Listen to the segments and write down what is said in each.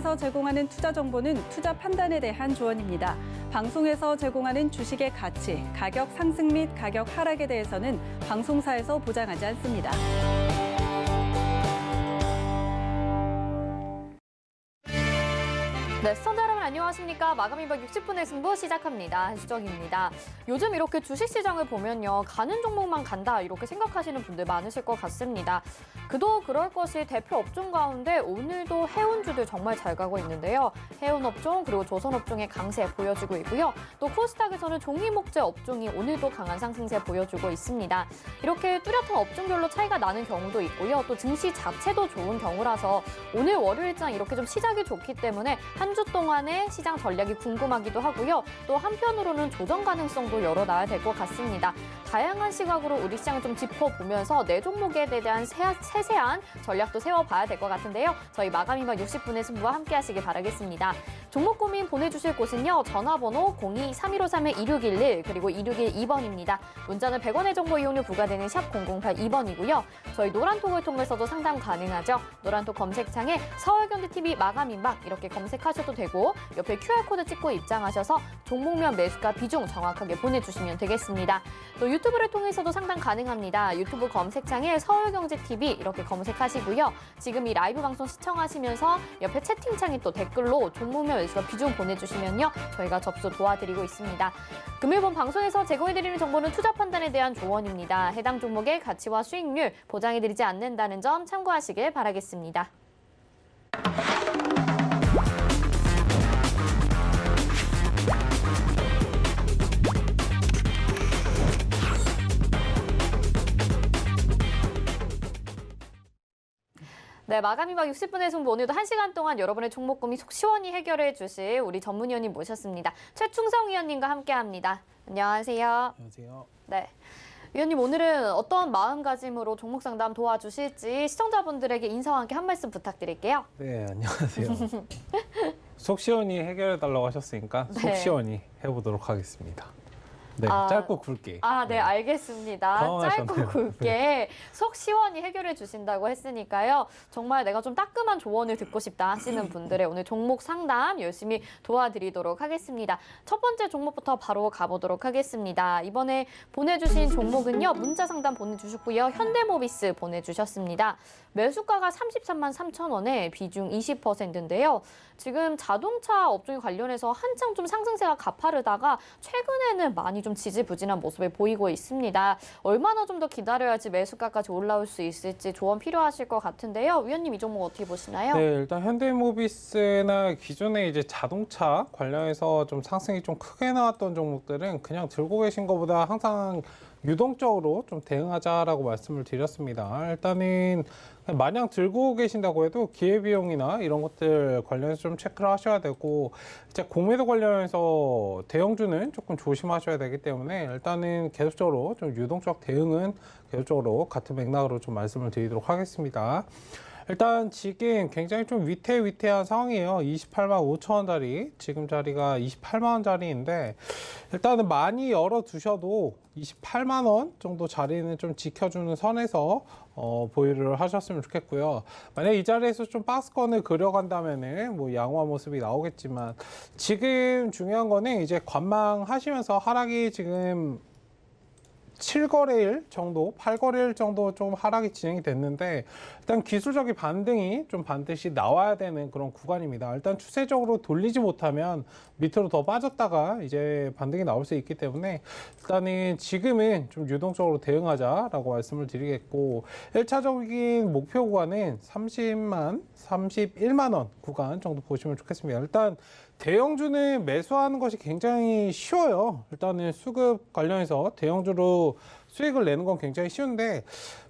방송에서 제공하는 투자 정보는 투자 판단에 대한 조언입니다. 방송에서 제공하는 주식의 가치, 가격 상승 및 가격 하락에 대해서는 방송사에서 보장하지 않습니다. 네, 시청자 여러분 안녕하십니까. 마감 2박 60분의 승부 시작합니다. 한수정입니다. 요즘 이렇게 주식시장을 보면요. 가는 종목만 간다 이렇게 생각하시는 분들 많으실 것 같습니다. 그도 그럴 것이 대표 업종 가운데 오늘도 해운주들 정말 잘 가고 있는데요. 해운업종 그리고 조선업종의 강세 보여주고 있고요. 또 코스닥에서는 종이목재 업종이 오늘도 강한 상승세 보여주고 있습니다. 이렇게 뚜렷한 업종별로 차이가 나는 경우도 있고요. 또 증시 자체도 좋은 경우라서 오늘 월요일장 이렇게 좀 시작이 좋기 때문에 한 주 동안의 시장 전략이 궁금하기도 하고요. 또 한편으로는 조정 가능성도 열어놔야 될 것 같습니다. 다양한 시각으로 우리 시장을 좀 짚어보면서 내 종목에 대한 세세한 전략도 세워봐야 될 것 같은데요. 저희 마감 2박 60분의 승부와 함께 하시길 바라겠습니다. 종목 고민 보내주실 곳은요. 전화번호 02-3153-2611 그리고 2612번입니다. 문자는 100원의 정보 이용료 부과되는 샵 0082번이고요. 저희 노란톡을 통해서도 상담 가능하죠. 노란톡 검색창에 서울경제TV 마감 2박 이렇게 검색하셔도 되고 옆에 QR코드 찍고 입장하셔서 종목명 매수가 비중 정확하게 보내주시면 되겠습니다. 또 유튜브를 통해서도 상담 가능합니다. 유튜브 검색창에 서울경제TV 이렇게 검색하시고요. 지금 이 라이브 방송 시청하시면서 옆에 채팅창에 또 댓글로 종목명 매수가 비중 보내주시면요. 저희가 접수 도와드리고 있습니다. 금일본 방송에서 제공해드리는 정보는 투자 판단에 대한 조언입니다. 해당 종목의 가치와 수익률 보장해드리지 않는다는 점 참고하시길 바라겠습니다. 네, 마감 2박 60분의 승부 오늘도 1시간 동안 여러분의 종목 고민 속 시원히 해결해 주실 우리 전문위원님 모셨습니다. 최충성 위원님과 함께합니다. 안녕하세요. 안녕하세요. 네, 위원님 오늘은 어떤 마음가짐으로 종목 상담 도와주실지 시청자분들에게 인사와 함께 한 말씀 부탁드릴게요. 네, 안녕하세요. 속 시원히 해결해달라고 하셨으니까 속 네. 시원히 해보도록 하겠습니다. 네, 짧고 굵게. 네, 알겠습니다. 당황하셨네요. 짧고 굵게 속 시원히 해결해 주신다고 했으니까요. 정말 내가 좀 따끔한 조언을 듣고 싶다 하시는 분들의 오늘 종목 상담 열심히 도와드리도록 하겠습니다. 첫 번째 종목부터 바로 가보도록 하겠습니다. 이번에 보내주신 종목은요. 문자 상담 보내주셨고요. 현대모비스 보내주셨습니다. 매수가가 33만 3천 원에 비중 20%인데요. 지금 자동차 업종에 관련해서 한창 좀 상승세가 가파르다가 최근에는 많이 좀 지지부진한 모습을 보이고 있습니다. 얼마나 좀 더 기다려야지 매수가까지 올라올 수 있을지 조언 필요하실 것 같은데요. 위원님 이 종목 어떻게 보시나요? 네, 일단 현대모비스나 기존에 이제 자동차 관련해서 좀 상승이 좀 크게 나왔던 종목들은 그냥 들고 계신 것보다 항상 유동적으로 좀 대응하자라고 말씀을 드렸습니다. 일단은 마냥 들고 계신다고 해도 기회비용이나 이런 것들 관련해서 좀 체크를 하셔야 되고 이제 공매도 관련해서 대형주는 조금 조심하셔야 되기 때문에 일단은 계속적으로 좀 유동적 대응은 계속적으로 같은 맥락으로 좀 말씀을 드리도록 하겠습니다. 일단 지금 굉장히 좀 위태위태한 상황이에요. 28만 5천 원짜리 지금 자리가 28만 원짜리인데 일단은 많이 열어두셔도 28만 원 정도 자리는 좀 지켜주는 선에서 보유를 하셨으면 좋겠고요. 만약 이 자리에서 좀 박스권을 그려간다면은 뭐 양호한 모습이 나오겠지만 지금 중요한 거는 이제 관망하시면서 하락이 지금 7거래일 정도, 8거래일 정도 좀 하락이 진행이 됐는데 일단 기술적인 반등이 좀 반드시 나와야 되는 그런 구간입니다. 일단 추세적으로 돌리지 못하면 밑으로 더 빠졌다가 이제 반등이 나올 수 있기 때문에 일단은 지금은 좀 유동적으로 대응하자라고 말씀을 드리겠고 1차적인 목표 구간은 31만 원 구간 정도 보시면 좋겠습니다. 일단 대형주는 매수하는 것이 굉장히 쉬워요. 일단은 수급 관련해서 대형주로 수익을 내는 건 굉장히 쉬운데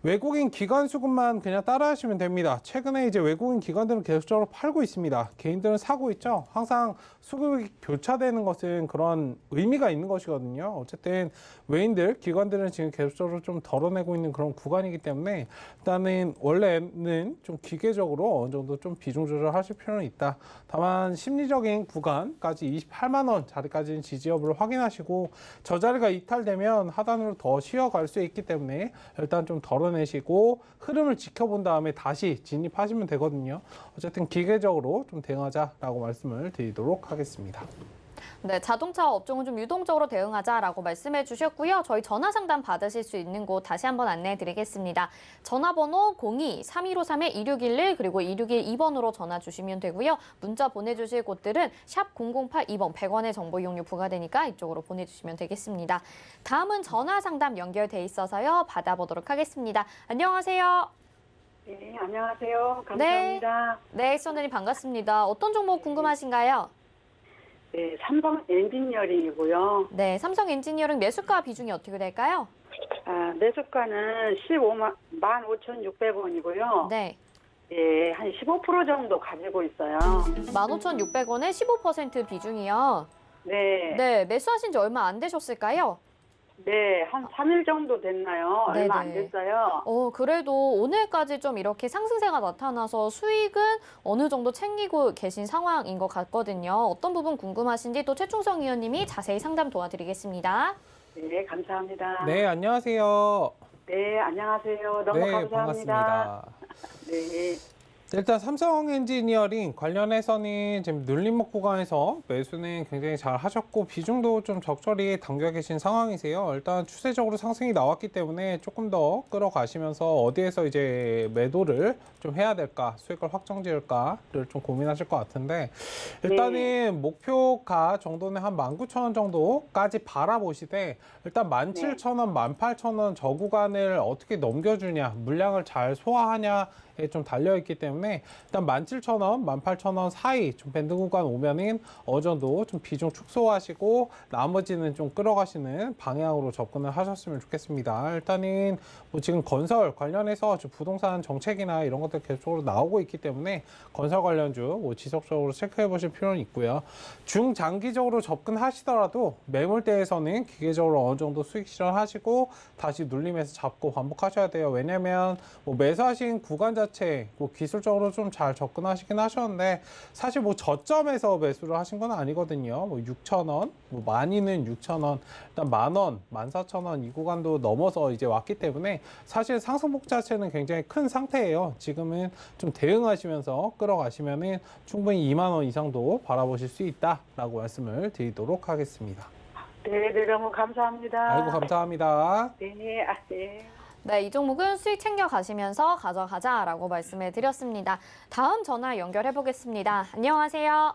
외국인 기관 수급만 그냥 따라 하시면 됩니다. 최근에 이제 외국인 기관들은 계속적으로 팔고 있습니다. 개인들은 사고 있죠. 항상 수급이 교차되는 것은 그런 의미가 있는 것이거든요. 어쨌든 외인들, 기관들은 지금 계속적으로 좀 덜어내고 있는 그런 구간이기 때문에 일단은 원래는 좀 기계적으로 어느 정도 좀 비중 조절을 하실 필요는 있다. 다만 심리적인 구간까지 28만 원 자리까지는 지지 여부를 확인하시고 저 자리가 이탈되면 하단으로 더 쉬어 끌어갈 수 있기 때문에 일단 좀 덜어내시고 흐름을 지켜본 다음에 다시 진입하시면 되거든요. 어쨌든 기계적으로 좀 대응하자라고 말씀을 드리도록 하겠습니다. 네, 자동차 업종은 좀 유동적으로 대응하자라고 말씀해 주셨고요. 저희 전화 상담 받으실 수 있는 곳 다시 한번 안내해 드리겠습니다. 전화번호 02-3153-2611 그리고 2612번으로 전화 주시면 되고요. 문자 보내주실 곳들은 샵 0082번 100원의 정보 이용료 부과되니까 이쪽으로 보내주시면 되겠습니다. 다음은 전화 상담 연결돼 있어서요. 받아보도록 하겠습니다. 안녕하세요. 네, 안녕하세요. 감사합니다. 네, 시청자님 반갑습니다. 어떤 종목 궁금하신가요? 네, 삼성 엔지니어링이고요. 네, 삼성 엔지니어링 매수가 비중이 어떻게 될까요? 매수가는 15,600원이고요. 네. 예, 한 15% 정도 가지고 있어요. 15,600원에 15% 비중이요. 네, 네, 매수하신 지 얼마 안 되셨을까요? 네, 한 3일 정도 됐나요? 얼마 안 네네. 됐어요. 그래도 오늘까지 좀 이렇게 상승세가 나타나서 수익은 어느 정도 챙기고 계신 상황인 것 같거든요. 어떤 부분 궁금하신지 또 최충성 위원님이 자세히 상담 도와드리겠습니다. 네, 감사합니다. 네, 안녕하세요. 네, 안녕하세요. 너무 네, 감사합니다. 반갑습니다. 네, 일단 삼성 엔지니어링 관련해서는 지금 눌림목 구간에서 매수는 굉장히 잘 하셨고 비중도 좀 적절히 담겨 계신 상황이세요. 일단 추세적으로 상승이 나왔기 때문에 조금 더 끌어가시면서 어디에서 이제 매도를 좀 해야 될까, 수익을 확정 지을까를 좀 고민하실 것 같은데 일단은 목표가 정도는 한 19,000원 정도까지 바라보시되 일단 17,000원, 18,000원 저 구간을 어떻게 넘겨주냐, 물량을 잘 소화하냐 좀 달려있기 때문에 일단 17,000원, 18,000원 사이 좀 밴드 구간 오면은 어느 정도 좀 비중 축소하시고 나머지는 좀 끌어가시는 방향으로 접근을 하셨으면 좋겠습니다. 일단은 뭐 지금 건설 관련해서 좀 부동산 정책이나 이런 것들 계속적으로 나오고 있기 때문에 건설 관련주 뭐 지속적으로 체크해 보실 필요는 있고요. 중장기적으로 접근하시더라도 매물대에서는 기계적으로 어느 정도 수익 실현하시고 다시 눌림에서 잡고 반복하셔야 돼요. 왜냐면 뭐 매수하신 구간 자체 뭐 기술적으로 좀 잘 접근하시긴 하셨는데 사실 뭐 저점에서 매수를 하신 건 아니거든요. 뭐 6,000원, 뭐 많이는 6,000원, 일단 10,000원, 14,000원 이 구간도 넘어서 이제 왔기 때문에 사실 상승폭 자체는 굉장히 큰 상태예요. 지금은 좀 대응하시면서 끌어가시면은 충분히 2만 원 이상도 바라보실 수 있다라고 말씀을 드리도록 하겠습니다. 네, 네, 너무 감사합니다. 아이고 감사합니다. 네, 네. 네, 이 종목은 수익 챙겨 가시면서 가져가자라고 말씀해 드렸습니다. 다음 전화 연결해 보겠습니다. 안녕하세요.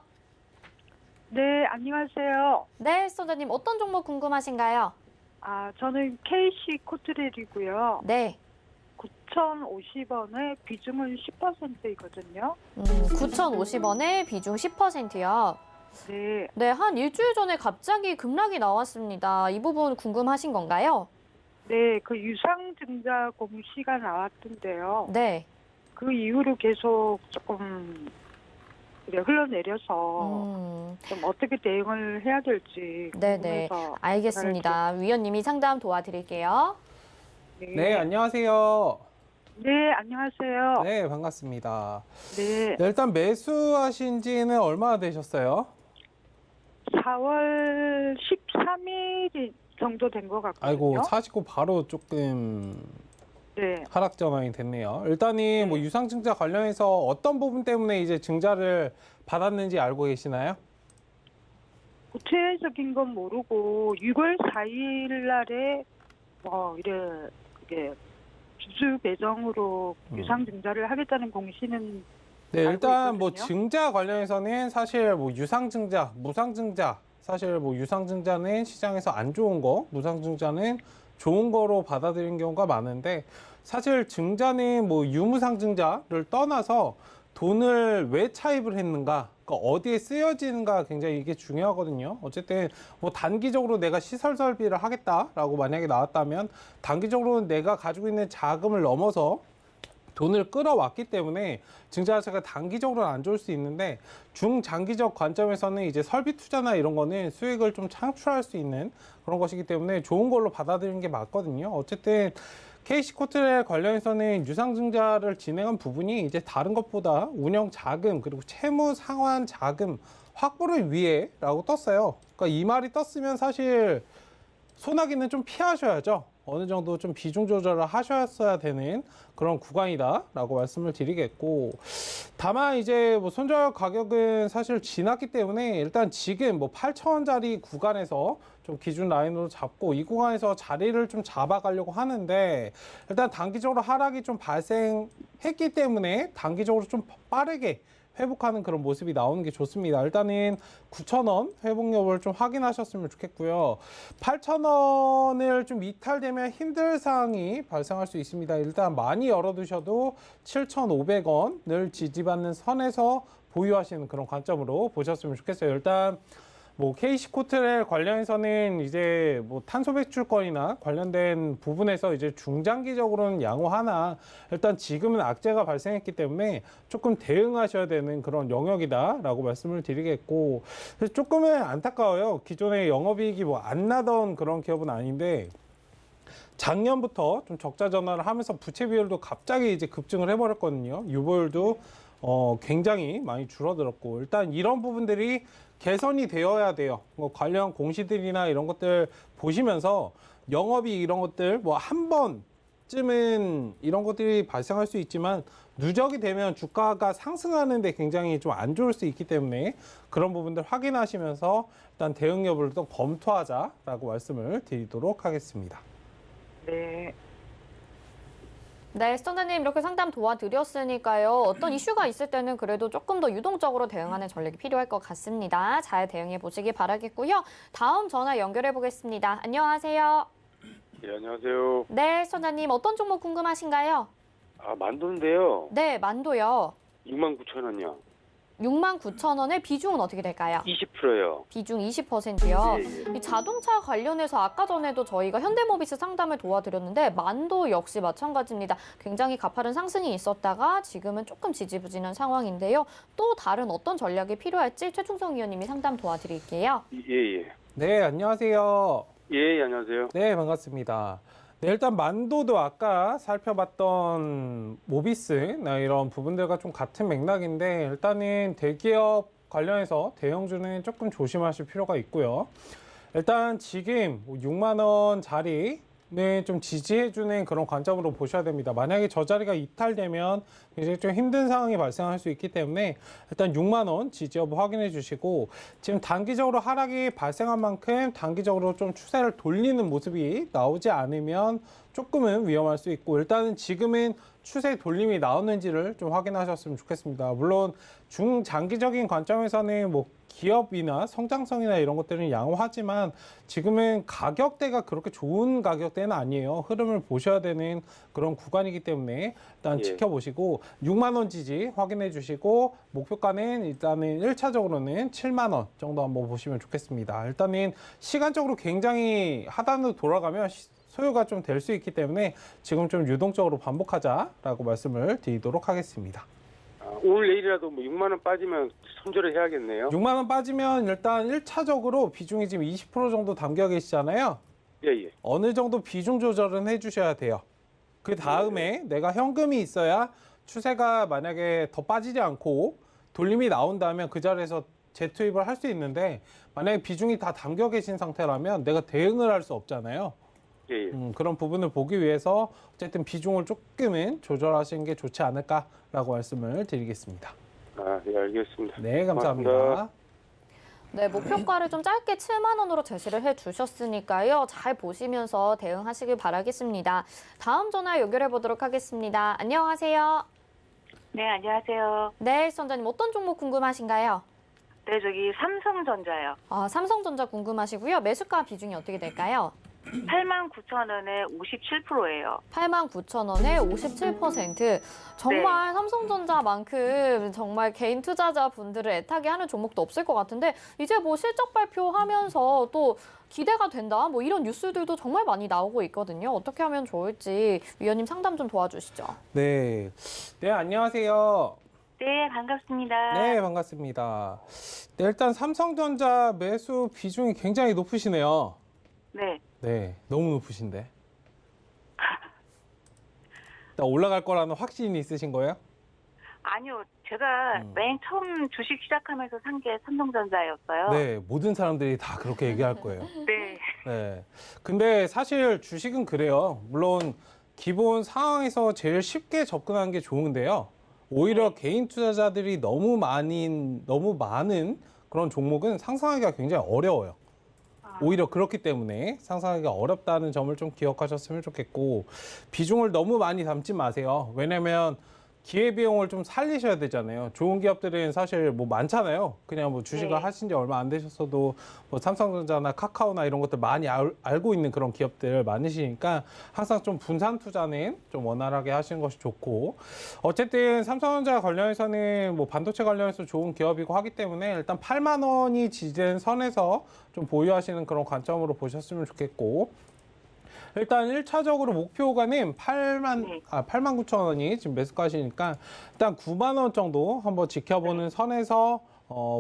네, 안녕하세요. 네, 시청자님 어떤 종목 궁금하신가요? 저는 KC 코트렐이고요. 네. 9,050원에 비중은 10%이거든요. 9,050원에 비중 10%요. 네, 네, 한 일주일 전에 갑자기 급락이 나왔습니다. 이 부분 궁금하신 건가요? 네, 그 유상증자 공시가 나왔던데요. 네. 그 이후로 계속 조금 흘러내려서 좀 어떻게 대응을 해야 될지 네네. 궁금해서 알겠습니다. 위원님이 상담 도와드릴게요. 네, 안녕하세요. 네, 안녕하세요. 네, 반갑습니다. 네, 네, 일단 매수하신 지는 얼마나 되셨어요? 4월 13일 정도 된 것 같거든요. 아이고, 사시고 바로 조금 네. 하락 전환이 됐네요. 일단은 뭐 유상증자 관련해서 어떤 부분 때문에 이제 증자를 받았는지 알고 계시나요? 구체적인 건 모르고 6월 4일 날에 이게 주주 배정으로 유상증자를 하겠다는 공시는 네, 알고 일단 뭐 있거든요. 증자 관련해서는 사실 뭐 유상증자, 무상증자, 사실 뭐 유상증자는 시장에서 안 좋은 거, 무상증자는 좋은 거로 받아들이는 경우가 많은데 사실 증자는 뭐 유무상증자를 떠나서 돈을 왜 차입을 했는가, 그러니까 어디에 쓰여지는가 굉장히 이게 중요하거든요. 어쨌든 뭐 단기적으로 내가 시설 설비를 하겠다라고 만약에 나왔다면 단기적으로는 내가 가지고 있는 자금을 넘어서 돈을 끌어왔기 때문에 증자 자체가 단기적으로는 안 좋을 수 있는데 중장기적 관점에서는 이제 설비 투자나 이런 거는 수익을 좀 창출할 수 있는 그런 것이기 때문에 좋은 걸로 받아들이는 게 맞거든요. 어쨌든 KC 코트렐 관련해서는 유상증자를 진행한 부분이 이제 다른 것보다 운영 자금 그리고 채무 상환 자금 확보를 위해라고 떴어요. 그러니까 이 말이 떴으면 사실 소나기는 좀 피하셔야죠. 어느 정도 좀 비중 조절을 하셨어야 되는 그런 구간이다라고 말씀을 드리겠고, 다만 이제 뭐 손절 가격은 사실 지났기 때문에 일단 지금 뭐 8,000원짜리 구간에서 좀 기준 라인으로 잡고 이 구간에서 자리를 좀 잡아가려고 하는데, 일단 단기적으로 하락이 좀 발생했기 때문에 단기적으로 좀 빠르게 회복하는 그런 모습이 나오는 게 좋습니다. 일단은 9,000원 회복 여부를 좀 확인하셨으면 좋겠고요. 8,000원을 좀 이탈되면 힘들 사항이 발생할 수 있습니다. 일단 많이 열어두셔도 7,500원을 지지받는 선에서 보유하시는 그런 관점으로 보셨으면 좋겠어요. 일단 뭐 KC코트렐 관련해서는 이제 뭐 탄소 배출권이나 관련된 부분에서 이제 중장기적으로는 양호하나 일단 지금은 악재가 발생했기 때문에 조금 대응하셔야 되는 그런 영역이다라고 말씀을 드리겠고, 그래서 조금은 안타까워요. 기존에 영업이익이 뭐 안 나던 그런 기업은 아닌데 작년부터 좀 적자 전환을 하면서 부채 비율도 갑자기 이제 급증을 해버렸거든요. 유보율도 굉장히 많이 줄어들었고, 일단 이런 부분들이 개선이 되어야 돼요. 뭐 관련 공시들이나 이런 것들 보시면서 영업이 이런 것들 뭐 한 번쯤은 이런 것들이 발생할 수 있지만 누적이 되면 주가가 상승하는데 굉장히 좀 안 좋을 수 있기 때문에 그런 부분들 확인하시면서 일단 대응 여부를 또 검토하자라고 말씀을 드리도록 하겠습니다. 네. 네, 시청자님 이렇게 상담 도와드렸으니까요. 어떤 이슈가 있을 때는 그래도 조금 더 유동적으로 대응하는 전략이 필요할 것 같습니다. 잘 대응해 보시기 바라겠고요. 다음 전화 연결해 보겠습니다. 안녕하세요. 예, 안녕하세요. 네, 시청자님 어떤 종목 궁금하신가요? 아, 만두인데요. 네, 만도요. 69,000원이요. 69,000원의 비중은 어떻게 될까요? 20%요. 비중 20%요. 예, 예. 이 자동차 관련해서 아까 전에도 저희가 현대모비스 상담을 도와드렸는데 만도 역시 마찬가지입니다. 굉장히 가파른 상승이 있었다가 지금은 조금 지지부진한 상황인데요. 또 다른 어떤 전략이 필요할지 최충성 위원님이 상담 도와드릴게요. 예, 예. 네, 안녕하세요. 예, 안녕하세요. 네, 반갑습니다. 네, 일단 만도도 아까 살펴봤던 모비스나 이런 부분들과 좀 같은 맥락인데, 일단은 대기업 관련해서 대형주는 조금 조심하실 필요가 있고요. 일단 지금 6만 원 자리는 좀 지지해주는 그런 관점으로 보셔야 됩니다. 만약에 저 자리가 이탈되면 굉장히 좀 힘든 상황이 발생할 수 있기 때문에 일단 6만 원 지지 여부 확인해 주시고, 지금 단기적으로 하락이 발생한 만큼 단기적으로 좀 추세를 돌리는 모습이 나오지 않으면 조금은 위험할 수 있고, 일단은 지금은 추세 돌림이 나오는지를 좀 확인하셨으면 좋겠습니다. 물론 중장기적인 관점에서는 뭐 기업이나 성장성이나 이런 것들은 양호하지만 지금은 가격대가 그렇게 좋은 가격대는 아니에요. 흐름을 보셔야 되는 그런 구간이기 때문에 일단 예. 지켜보시고 6만 원 지지 확인해 주시고, 목표가는 일단은 1차적으로는 7만 원 정도 한번 보시면 좋겠습니다. 일단은 시간적으로 굉장히 하단으로 돌아가면 소요가 좀 될 수 있기 때문에 지금 좀 유동적으로 반복하자라고 말씀을 드리도록 하겠습니다. 아, 오늘 내일이라도 뭐 6만 원 빠지면 손절을 해야겠네요. 6만 원 빠지면 일단 1차적으로 비중이 지금 20% 정도 담겨 계시잖아요. 예, 예. 어느 정도 비중 조절은 해주셔야 돼요. 그 다음에 내가 현금이 있어야 추세가 만약에 더 빠지지 않고 돌림이 나온다면 그 자리에서 재투입을 할 수 있는데, 만약에 비중이 다 담겨 계신 상태라면 내가 대응을 할 수 없잖아요. 예, 예. 그런 부분을 보기 위해서 어쨌든 비중을 조금은 조절하시는 게 좋지 않을까라고 말씀을 드리겠습니다. 아, 예, 알겠습니다. 네, 감사합니다. 고맙습니다. 네, 목표가를 좀 짧게 7만 원으로 제시를 해주셨으니까요. 잘 보시면서 대응하시길 바라겠습니다. 다음 전화 연결해 보도록 하겠습니다. 안녕하세요. 네, 안녕하세요. 네, 시청자님 어떤 종목 궁금하신가요? 네, 저기 삼성전자요. 아, 삼성전자 궁금하시고요. 매수가 비중이 어떻게 될까요? 89,000원에 57%예요. 89,000원에 57%. 정말 삼성전자만큼 정말 개인 투자자분들을 애타게 하는 종목도 없을 것 같은데, 이제 뭐 실적 발표하면서 또 기대가 된다, 뭐 이런 뉴스들도 정말 많이 나오고 있거든요. 어떻게 하면 좋을지 위원님 상담 좀 도와주시죠. 네, 네, 안녕하세요. 네, 반갑습니다. 네, 반갑습니다. 네, 일단 삼성전자 매수 비중이 굉장히 높으시네요. 네. 네, 너무 높으신데. 일단 올라갈 거라는 확신이 있으신 거예요? 아니요, 제가 맨 처음 주식 시작하면서 산 게 삼성전자였어요. 네, 모든 사람들이 다 그렇게 얘기할 거예요. 네. 네. 근데 사실 주식은 그래요. 물론 기본 상황에서 제일 쉽게 접근하는 게 좋은데요. 오히려 개인 투자자들이 너무 많은 그런 종목은 상상하기가 굉장히 어려워요. 오히려 그렇기 때문에 상상하기가 어렵다는 점을 좀 기억하셨으면 좋겠고, 비중을 너무 많이 담지 마세요. 왜냐면 기회비용을 좀 살리셔야 되잖아요. 좋은 기업들은 사실 뭐 많잖아요. 그냥 뭐 주식을 네. 하신 지 얼마 안 되셨어도 뭐 삼성전자나 카카오나 이런 것들 많이 알고 있는 그런 기업들 많으시니까 항상 좀 분산 투자는 좀 원활하게 하시는 것이 좋고, 어쨌든 삼성전자 관련해서는 뭐 반도체 관련해서 좋은 기업이고 하기 때문에 일단 8만 원이 지지된 선에서 좀 보유하시는 그런 관점으로 보셨으면 좋겠고, 일단 1차적으로 목표가는 8만 9천 원이 지금 매수가시니까 일단 9만 원 정도 한번 지켜보는 선에서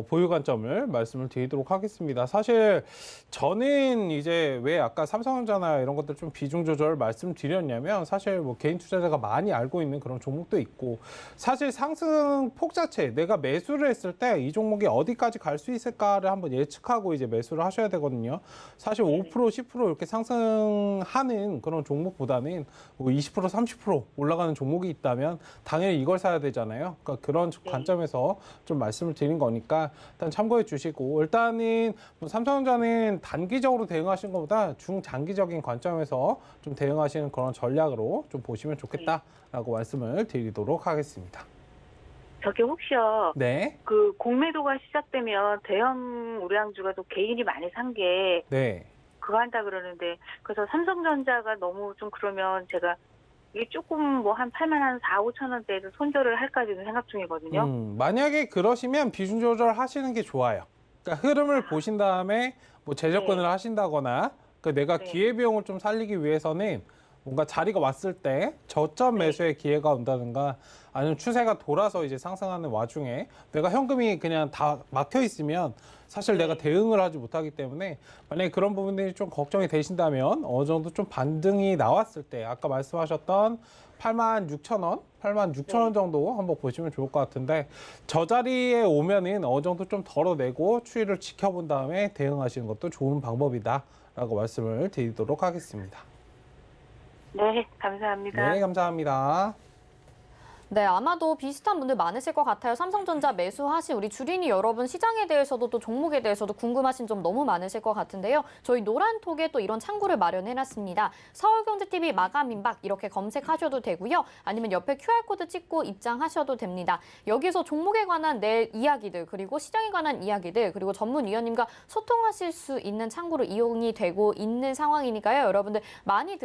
보유 관점을 말씀을 드리도록 하겠습니다. 사실 저는 이제 왜 아까 삼성전자나 이런 것들 좀 비중 조절 말씀드렸냐면, 사실 뭐 개인 투자자가 많이 알고 있는 그런 종목도 있고, 사실 상승폭 자체 내가 매수를 했을 때 이 종목이 어디까지 갈 수 있을까를 한번 예측하고 이제 매수를 하셔야 되거든요. 사실 5% 10% 이렇게 상승하는 그런 종목보다는 뭐 20% 30% 올라가는 종목이 있다면 당연히 이걸 사야 되잖아요. 그러니까 그런 관점에서 좀 말씀을 드린 거니까 일단 참고해 주시고, 일단은 뭐 삼성전자는 단기적으로 대응하시는 것보다 중장기적인 관점에서 좀 대응하시는 그런 전략으로 좀 보시면 좋겠다라고 말씀을 드리도록 하겠습니다. 저기 혹시요. 네. 그 공매도가 시작되면 대형 우량주가 또 개인이 많이 산 게 네. 그거 한다 그러는데, 그래서 삼성전자가 너무 좀 그러면 제가 이게 조금 뭐 한 8만 한 4, 5천 원대에서 손절을 할까 지금 생각 중이거든요. 만약에 그러시면 비중 조절 하시는 게 좋아요. 그러니까 흐름을 보신 다음에 뭐 재접근을 하신다거나, 그러니까 내가 기회비용을 좀 살리기 위해서는 뭔가 자리가 왔을 때 저점 매수의 기회가 온다든가, 아니면 추세가 돌아서 이제 상승하는 와중에 내가 현금이 그냥 다 막혀 있으면 사실 내가 대응을 하지 못하기 때문에, 만약에 그런 부분들이 좀 걱정이 되신다면 어느 정도 좀 반등이 나왔을 때 아까 말씀하셨던 8만 6천 원, 8만 6천 원 정도 한번 보시면 좋을 것 같은데, 저 자리에 오면은 어느 정도 좀 덜어내고 추이를 지켜본 다음에 대응하시는 것도 좋은 방법이다라고 말씀을 드리도록 하겠습니다. 네, 감사합니다. 네, 감사합니다. 네, 아마도 비슷한 분들 많으실 것 같아요. 삼성전자 매수하신 우리 주린이 여러분, 시장에 대해서도 또 종목에 대해서도 궁금하신 점 너무 많으실 것 같은데요. 저희 노란톡에 또 이런 창구를 마련해놨습니다. 서울경제TV 마감임박 이렇게 검색하셔도 되고요. 아니면 옆에 QR코드 찍고 입장하셔도 됩니다. 여기서 종목에 관한 내 이야기들, 그리고 시장에 관한 이야기들, 그리고 전문위원님과 소통하실 수 있는 창구로 이용이 되고 있는 상황이니까요. 여러분들 많이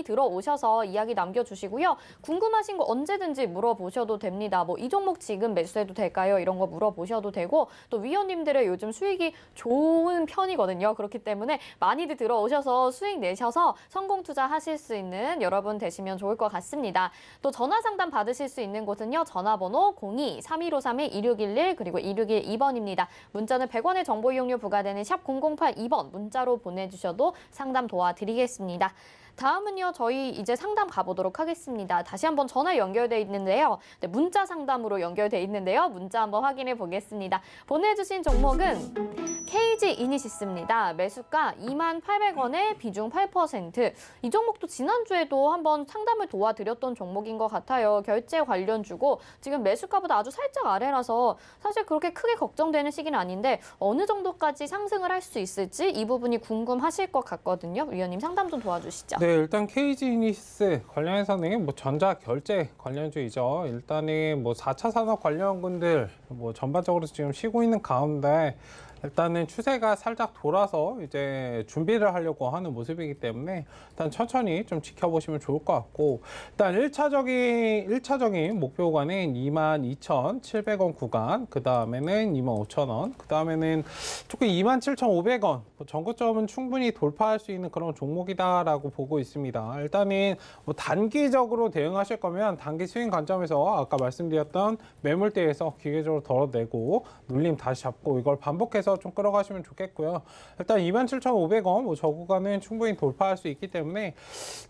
들어오셔서 이야기 남겨주시고요. 궁금하신 거 언제든지 물어보셔도 됩니다. 뭐 이 종목 지금 매수해도 될까요? 이런 거 물어보셔도 되고, 또 위원님들의 요즘 수익이 좋은 편이거든요. 그렇기 때문에 많이들 들어오셔서 수익 내셔서 성공 투자하실 수 있는 여러분 되시면 좋을 것 같습니다. 또 전화 상담 받으실 수 있는 곳은요. 전화번호 02-3153-2611 그리고 2612번입니다. 문자는 100원의 정보 이용료 부과되는 샵 0082번 문자로 보내주셔도 상담 도와드리겠습니다. 다음은요, 저희 이제 상담 가보도록 하겠습니다. 다시 한번 전화 연결돼 있는데요. 네, 문자 상담으로 연결돼 있는데요. 문자 한번 확인해 보겠습니다. 보내주신 종목은 KG 이니시스입니다. 매수가 28,800원에 비중 8%. 이 종목도 지난주에도 한번 상담을 도와드렸던 종목인 것 같아요. 결제 관련주고 지금 매수가보다 아주 살짝 아래라서 사실 그렇게 크게 걱정되는 시기는 아닌데, 어느 정도까지 상승을 할 수 있을지 이 부분이 궁금하실 것 같거든요. 위원님 상담 좀 도와주시죠. 네, 일단 KG이니시스 관련해서는 뭐 전자 결제 관련주이죠. 일단은 뭐 4차 산업 관련군들 뭐 전반적으로 지금 쉬고 있는 가운데, 일단은 추세가 살짝 돌아서 이제 준비를 하려고 하는 모습이기 때문에 일단 천천히 좀 지켜보시면 좋을 것 같고, 일단 1차적인 목표 구간은 22,700원 구간, 그 다음에는 25,000원, 그 다음에는 조금 27,500원, 전고점은 충분히 돌파할 수 있는 그런 종목이다라고 보고 있습니다. 일단은 뭐 단기적으로 대응하실 거면 단기 스윙 관점에서 아까 말씀드렸던 매물대에서 기계적으로 덜어내고 눌림 다시 잡고 이걸 반복해서 관점에서 좀 끌어가시면 좋겠고요. 일단 27,500원 저 구간은 충분히 돌파할 수 있기 때문에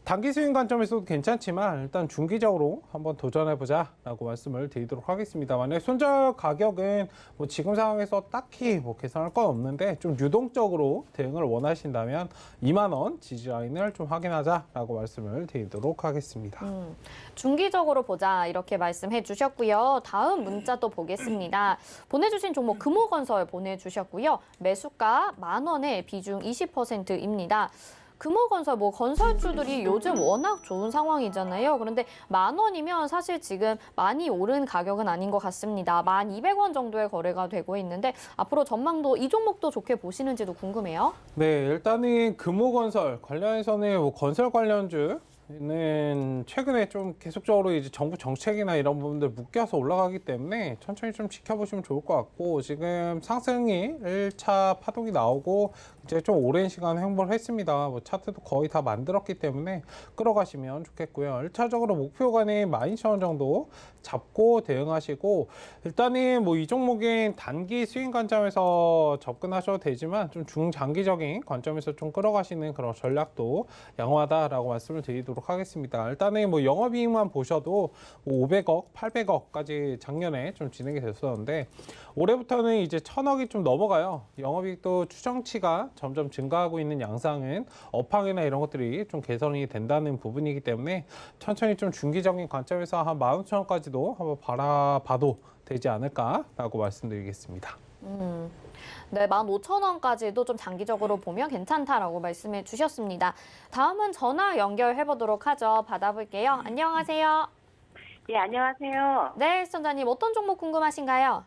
단기 스윙 관점에서도 괜찮지만 일단 중기적으로 한번 도전해보자라고 말씀을 드리도록 하겠습니다. 만약 손절 가격은 지금 상황에서 딱히 계산할 건 없는데 좀 유동적으로 대응을 원하신다면 2만 원 지지 라인을 좀 확인하자라고 말씀을 드리도록 하겠습니다. 중기적으로 보자 이렇게 말씀해 주셨고요. 다음 문자 또 보겠습니다. 보내주신 종목 금호건설 보내주셨고요. 매수가 10,000원에 비중 20%입니다. 금호건설 건설주들이 요즘 워낙 좋은 상황이잖아요. 그런데 10,000원이면 사실 지금 많이 오른 가격은 아닌 것 같습니다. 1,200원 정도의 거래가 되고 있는데 앞으로 전망도 이 종목도 좋게 보시는지도 궁금해요. 네, 일단은 금호건설 관련해서는 건설 관련주 는 최근에 좀 계속적으로 이제 정부 정책이나 이런 부분들 묶여서 올라가기 때문에 천천히 좀 지켜보시면 좋을 것 같고 지금 상승이 1차 파동이 나오고 이제 좀 오랜 시간 횡보를 했습니다. 차트도 거의 다 만들었기 때문에 끌어가시면 좋겠고요. 1차적으로 목표가는 12,000원 정도 잡고 대응하시고 일단은 이 종목인 단기 스윙 관점에서 접근하셔도 되지만 좀 중장기적인 관점에서 좀 끌어가시는 그런 전략도 양호하다라고 말씀을 드리도록 하겠습니다. 일단은 영업이익만 보셔도 500억, 800억까지 작년에 좀 진행이 됐었는데 올해부터는 이제 1,000억이 좀 넘어가요. 영업이익도 추정치가 점점 증가하고 있는 양상은 업황이나 이런 것들이 좀 개선이 된다는 부분이기 때문에 천천히 좀 중기적인 관점에서 한 15,000원까지도 한번 바라봐도 되지 않을까라고 말씀드리겠습니다. 네, 15,000원까지도 좀 장기적으로 보면 괜찮다라고 말씀해 주셨습니다. 다음은 전화 연결해 보도록 하죠. 받아볼게요. 안녕하세요. 예, 안녕하세요. 네, 시청자님 어떤 종목 궁금하신가요?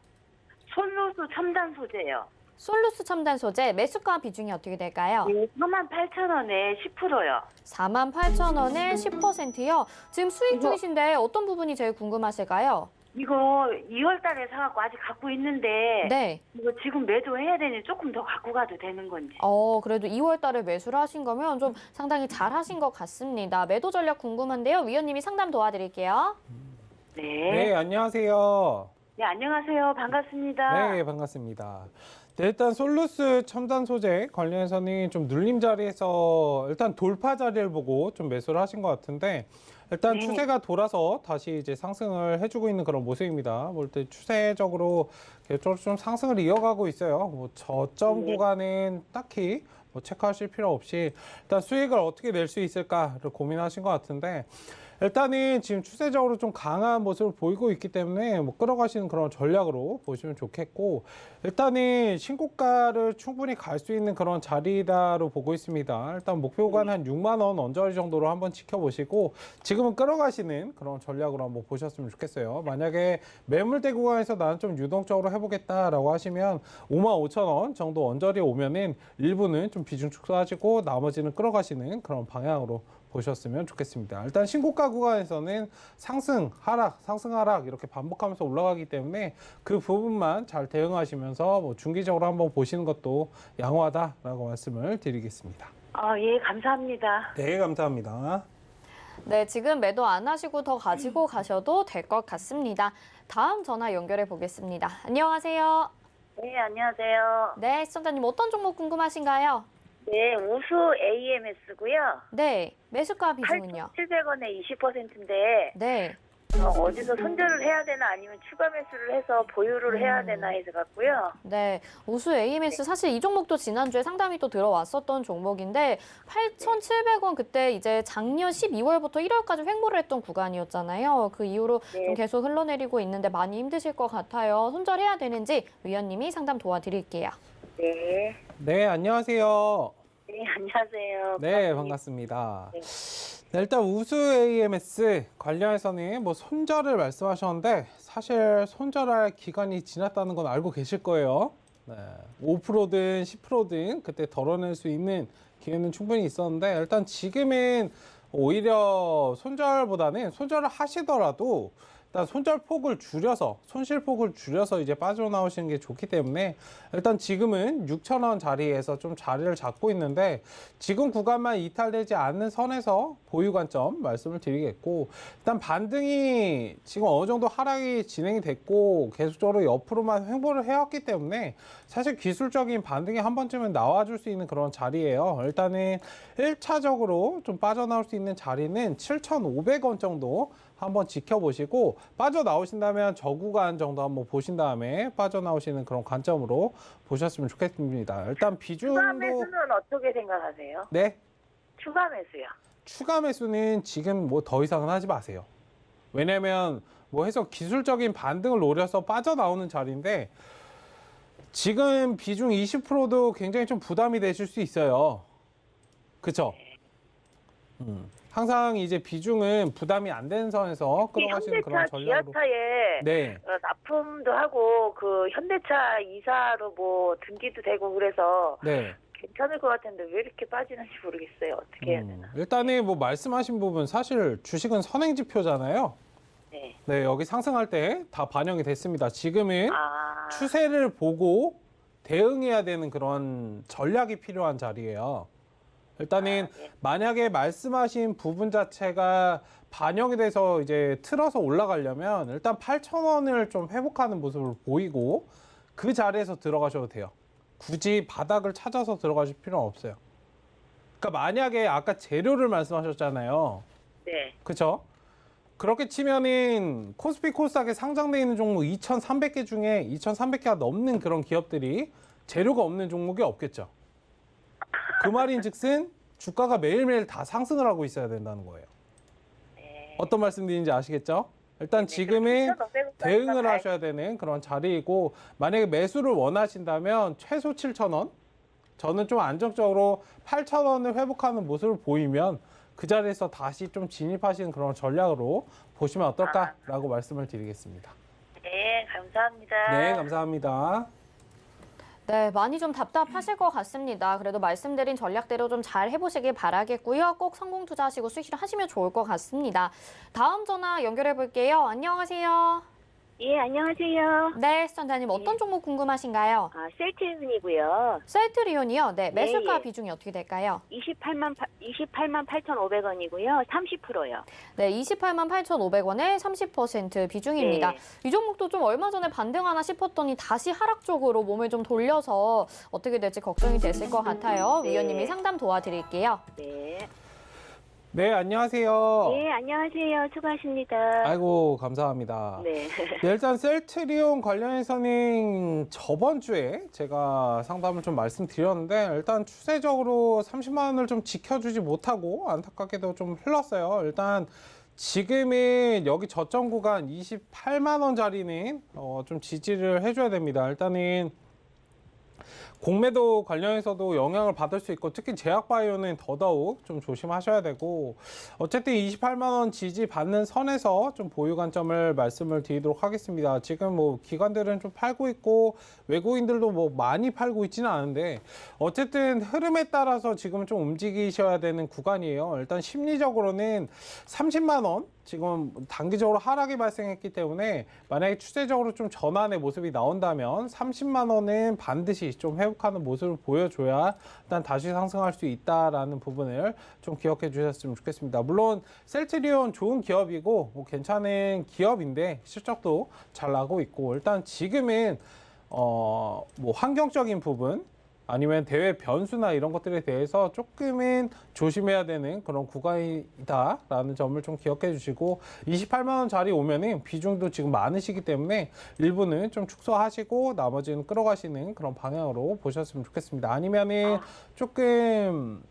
솔루스 첨단 소재요. 솔루스 첨단 소재 매수가 비중이 어떻게 될까요? 예, 48,000원에 10%요. 48,000원에 10%요. 지금 수익 중이신데 어떤 부분이 제일 궁금하실까요? 이거 2월 달에 사갖고 아직 갖고 있는데 네. 이거 지금 매도해야 되니 조금 더 갖고 가도 되는 건지. 그래도 2월 달에 매수를 하신 거면 좀 상당히 잘 하신 것 같습니다. 매도 전략 궁금한데요. 위원님이 상담 도와드릴게요. 네. 네, 안녕하세요. 네, 안녕하세요. 반갑습니다. 네, 반갑습니다. 네, 일단 솔루스 첨단 소재 관련해서는 좀 눌림 자리에서 일단 돌파 자리를 보고 좀 매수를 하신 것 같은데 일단 네. 추세가 돌아서 다시 이제 상승을 해주고 있는 그런 모습입니다. 볼 때 추세적으로 계속적으로 좀 상승을 이어가고 있어요. 저점 네. 구간은 딱히 체크하실 필요 없이 일단 수익을 어떻게 낼 수 있을까를 고민하신 것 같은데 일단은 지금 추세적으로 좀 강한 모습을 보이고 있기 때문에 끌어가시는 그런 전략으로 보시면 좋겠고 일단은 신고가를 충분히 갈 수 있는 그런 자리다로 보고 있습니다. 일단 목표가는 한 6만 원 언저리 정도로 한번 지켜보시고 지금은 끌어가시는 그런 전략으로 한번 보셨으면 좋겠어요. 만약에 매물대 구간에서 나는 좀 유동적으로 해보겠다라고 하시면 55,000원 정도 언저리 오면은 일부는 좀 비중 축소하시고 나머지는 끌어가시는 그런 방향으로 보셨으면 좋겠습니다. 일단 신고가 구간에서는 상승, 하락, 상승, 하락 이렇게 반복하면서 올라가기 때문에 그 부분만 잘 대응하시면서 중기적으로 한번 보시는 것도 양호하다라고 말씀을 드리겠습니다. 예, 감사합니다. 네, 감사합니다. 네, 지금 매도 안 하시고 더 가지고 가셔도 될 것 같습니다. 다음 전화 연결해 보겠습니다. 안녕하세요. 네, 안녕하세요. 네, 시청자님 어떤 종목 궁금하신가요? 네, 우수 AMS고요. 네, 매수가 비중은요? 8,700원에 20%인데 네. 어디서 손절을 해야 되나 아니면 추가 매수를 해서 보유를 해야 되나 해서 갖고요. 네, 우수 AMS 사실 이 종목도 지난주에 상담이 또 들어왔었던 종목인데 8,700원 그때 이제 작년 12월부터 1월까지 횡보를 했던 구간이었잖아요. 그 이후로 네. 좀 계속 흘러내리고 있는데 많이 힘드실 것 같아요. 손절해야 되는지 위원님이 상담 도와드릴게요. 네. 네, 안녕하세요. 네, 안녕하세요. 네, 반갑습니다. 네, 일단 우수 AMS 관련해서는 손절을 말씀하셨는데 사실 손절할 기간이 지났다는 건 알고 계실 거예요. 네, 5%든 10%든 그때 덜어낼 수 있는 기회는 충분히 있었는데 일단 지금은 오히려 손절보다는 손절을 하시더라도 일단 손절폭을 줄여서 손실폭을 줄여서 이제 빠져나오시는 게 좋기 때문에 일단 지금은 6,000원 자리에서 좀 자리를 잡고 있는데 지금 구간만 이탈되지 않는 선에서 보유 관점 말씀을 드리겠고 일단 반등이 지금 어느 정도 하락이 진행이 됐고 계속적으로 옆으로만 횡보를 해왔기 때문에 사실 기술적인 반등이 한 번쯤은 나와줄 수 있는 그런 자리예요. 일단은 1차적으로 좀 빠져나올 수 있는 자리는 7,500원 정도 한번 지켜보시고 빠져나오신다면 저구간 정도 한번 보신 다음에 빠져나오시는 그런 관점으로 보셨으면 좋겠습니다. 일단 비중도 추가 매수는 어떻게 생각하세요? 네, 추가 매수요. 추가 매수는 지금 뭐 더 이상은 하지 마세요. 왜냐면 뭐 해서 기술적인 반등을 노려서 빠져나오는 자리인데 지금 비중 20%도 굉장히 좀 부담이 되실 수 있어요. 그쵸? 항상 이제 비중은 부담이 안 되는 선에서 끌어가시는 그런 현대차, 전략으로. 기아차에 네. 납품도 하고 그 현대차 이사로 뭐 등기도 되고 그래서 네. 괜찮을 것 같은데 왜 이렇게 빠지는지 모르겠어요. 어떻게 해야 되나? 일단은 뭐 말씀하신 부분 사실 주식은 선행지표잖아요. 네. 네, 여기 상승할 때 다 반영이 됐습니다. 지금은 아, 추세를 보고 대응해야 되는 그런 전략이 필요한 자리예요. 일단은 예. 만약에 말씀하신 부분 자체가 반영이 돼서 이제 틀어서 올라가려면 일단 8,000원을 좀 회복하는 모습을 보이고 그 자리에서 들어가셔도 돼요. 굳이 바닥을 찾아서 들어가실 필요는 없어요. 그러니까 만약에 아까 재료를 말씀하셨잖아요. 네. 그렇죠? 그렇게 치면은 코스피 코스닥에 상장돼 있는 종목 2,300개 중에 2,300개가 넘는 그런 기업들이 재료가 없는 종목이 없겠죠. 그 말인즉슨 주가가 매일매일 다 상승을 하고 있어야 된다는 거예요. 네. 어떤 말씀드리는지 아시겠죠? 일단 지금은 대응을 하셔야 되는 그런 자리이고 만약에 매수를 원하신다면 최소 7,000원, 저는 좀 안정적으로 8,000원을 회복하는 모습을 보이면 그 자리에서 다시 좀 진입하시는 그런 전략으로 보시면 어떨까라고 말씀을 드리겠습니다. 네, 감사합니다. 네, 감사합니다. 네, 많이 좀 답답하실 것 같습니다. 그래도 말씀드린 전략대로 좀 잘 해보시길 바라겠고요. 꼭 성공 투자하시고 수익 실현하시면 좋을 것 같습니다. 다음 전화 연결해 볼게요. 안녕하세요. 예, 안녕하세요. 네, 시청자님 어떤 종목 궁금하신가요? 셀트리온이고요. 셀트리온이요. 네, 매수가 예. 비중이 어떻게 될까요? 28만 8,500원이고요. 30%요. 네, 28만 8,500원에 30% 비중입니다. 네. 이 종목도 좀 얼마 전에 반등하나 싶었더니 다시 하락 쪽으로 몸을 좀 돌려서 어떻게 될지 걱정이 됐을 것 같아요. 네. 위원님이 상담 도와드릴게요. 네. 네, 안녕하세요. 예, 안녕하세요. 수고하십니다. 아이고, 감사합니다. 네. 네, 일단 셀트리온 관련해서는 저번 주에 제가 상담을 좀 말씀드렸는데 일단 추세적으로 30만 원을 좀 지켜주지 못하고 안타깝게도 좀 흘렀어요. 일단 지금은 여기 저점 구간 28만 원짜리는 좀 지지를 해줘야 됩니다. 일단은 공매도 관련해서도 영향을 받을 수 있고 특히 제약바이오는 더더욱 좀 조심하셔야 되고 어쨌든 28만 원 지지 받는 선에서 좀 보유 관점을 말씀을 드리도록 하겠습니다. 지금 뭐 기관들은 좀 팔고 있고 외국인들도 뭐 많이 팔고 있지는 않은데 어쨌든 흐름에 따라서 지금 좀 움직이셔야 되는 구간이에요. 일단 심리적으로는 30만 원 지금 단기적으로 하락이 발생했기 때문에 만약에 추세적으로 좀 전환의 모습이 나온다면 30만 원은 반드시 좀 회복하는 모습을 보여줘야 일단 다시 상승할 수 있다라는 부분을 좀 기억해 주셨으면 좋겠습니다. 물론 셀트리온 좋은 기업이고 뭐 괜찮은 기업인데 실적도 잘 나고 있고 일단 지금은 뭐 환경적인 부분 아니면 대외 변수나 이런 것들에 대해서 조금은 조심해야 되는 그런 구간이다라는 점을 좀 기억해 주시고 28만 원짜리 오면은 비중도 지금 많으시기 때문에 일부는 좀 축소하시고 나머지는 끌어가시는 그런 방향으로 보셨으면 좋겠습니다. 아니면은 조금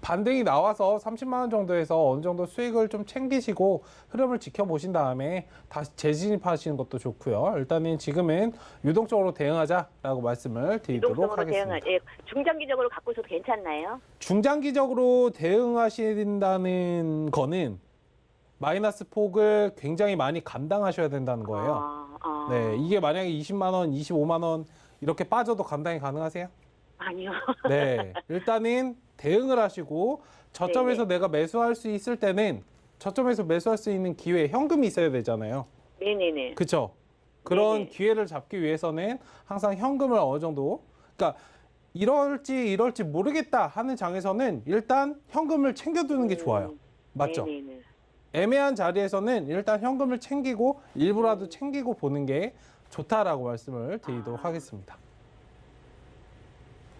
반등이 나와서 30만 원 정도에서 어느 정도 수익을 좀 챙기시고 흐름을 지켜보신 다음에 다시 재진입하시는 것도 좋고요. 일단은 지금은 유동적으로 대응하자라고 말씀을 드리도록 유동적으로 하겠습니다. 대응할, 예, 중장기적으로 갖고 있어도 괜찮나요? 중장기적으로 대응하신다는 거는 마이너스 폭을 굉장히 많이 감당하셔야 된다는 거예요. 네, 이게 만약에 20만 원, 25만 원 이렇게 빠져도 감당이 가능하세요? 아니요. 네, 일단은 대응을 하시고 저점에서 내가 매수할 수 있을 때는 저점에서 매수할 수 있는 기회, 현금이 있어야 되잖아요. 네네네. 그렇죠? 그런 네네. 기회를 잡기 위해서는 항상 현금을 어느 정도, 그러니까 이럴지 모르겠다 하는 장에서는 일단 현금을 챙겨두는 게 좋아요. 맞죠? 네네네. 애매한 자리에서는 일단 현금을 챙기고 일부라도 챙기고 보는 게 좋다라고 말씀을 드리도록 하겠습니다.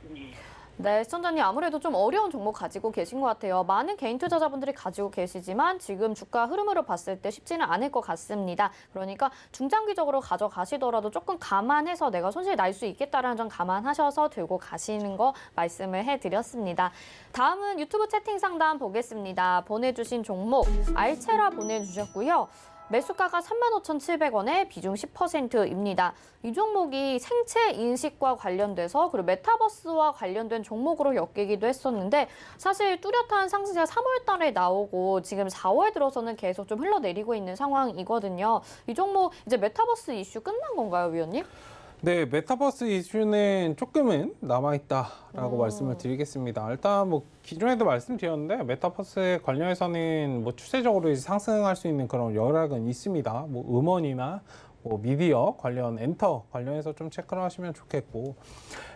네. 네, 시청자님 아무래도 좀 어려운 종목 가지고 계신 것 같아요. 많은 개인 투자자분들이 가지고 계시지만 지금 주가 흐름으로 봤을 때 쉽지는 않을 것 같습니다. 그러니까 중장기적으로 가져가시더라도 조금 감안해서 내가 손실 날 수 있겠다라는 점 감안하셔서 들고 가시는 거 말씀을 해드렸습니다. 다음은 유튜브 채팅 상담 보겠습니다. 보내주신 종목 알체라 보내주셨고요. 매수가가 35,700원에 비중 10%입니다. 이 종목이 생체 인식과 관련돼서 그리고 메타버스와 관련된 종목으로 엮이기도 했었는데 사실 뚜렷한 상승세가 3월 달에 나오고 지금 4월 들어서는 계속 좀 흘러내리고 있는 상황이거든요. 이 종목 이제 메타버스 이슈 끝난 건가요, 위원님? 네, 메타버스 이슈는 조금은 남아있다라고 말씀을 드리겠습니다. 일단 뭐 기존에도 말씀드렸는데 메타버스에 관련해서는 뭐 추세적으로 이제 상승할 수 있는 그런 여력은 있습니다. 뭐 음원이나 뭐 미디어 관련 엔터 관련해서 좀 체크를 하시면 좋겠고,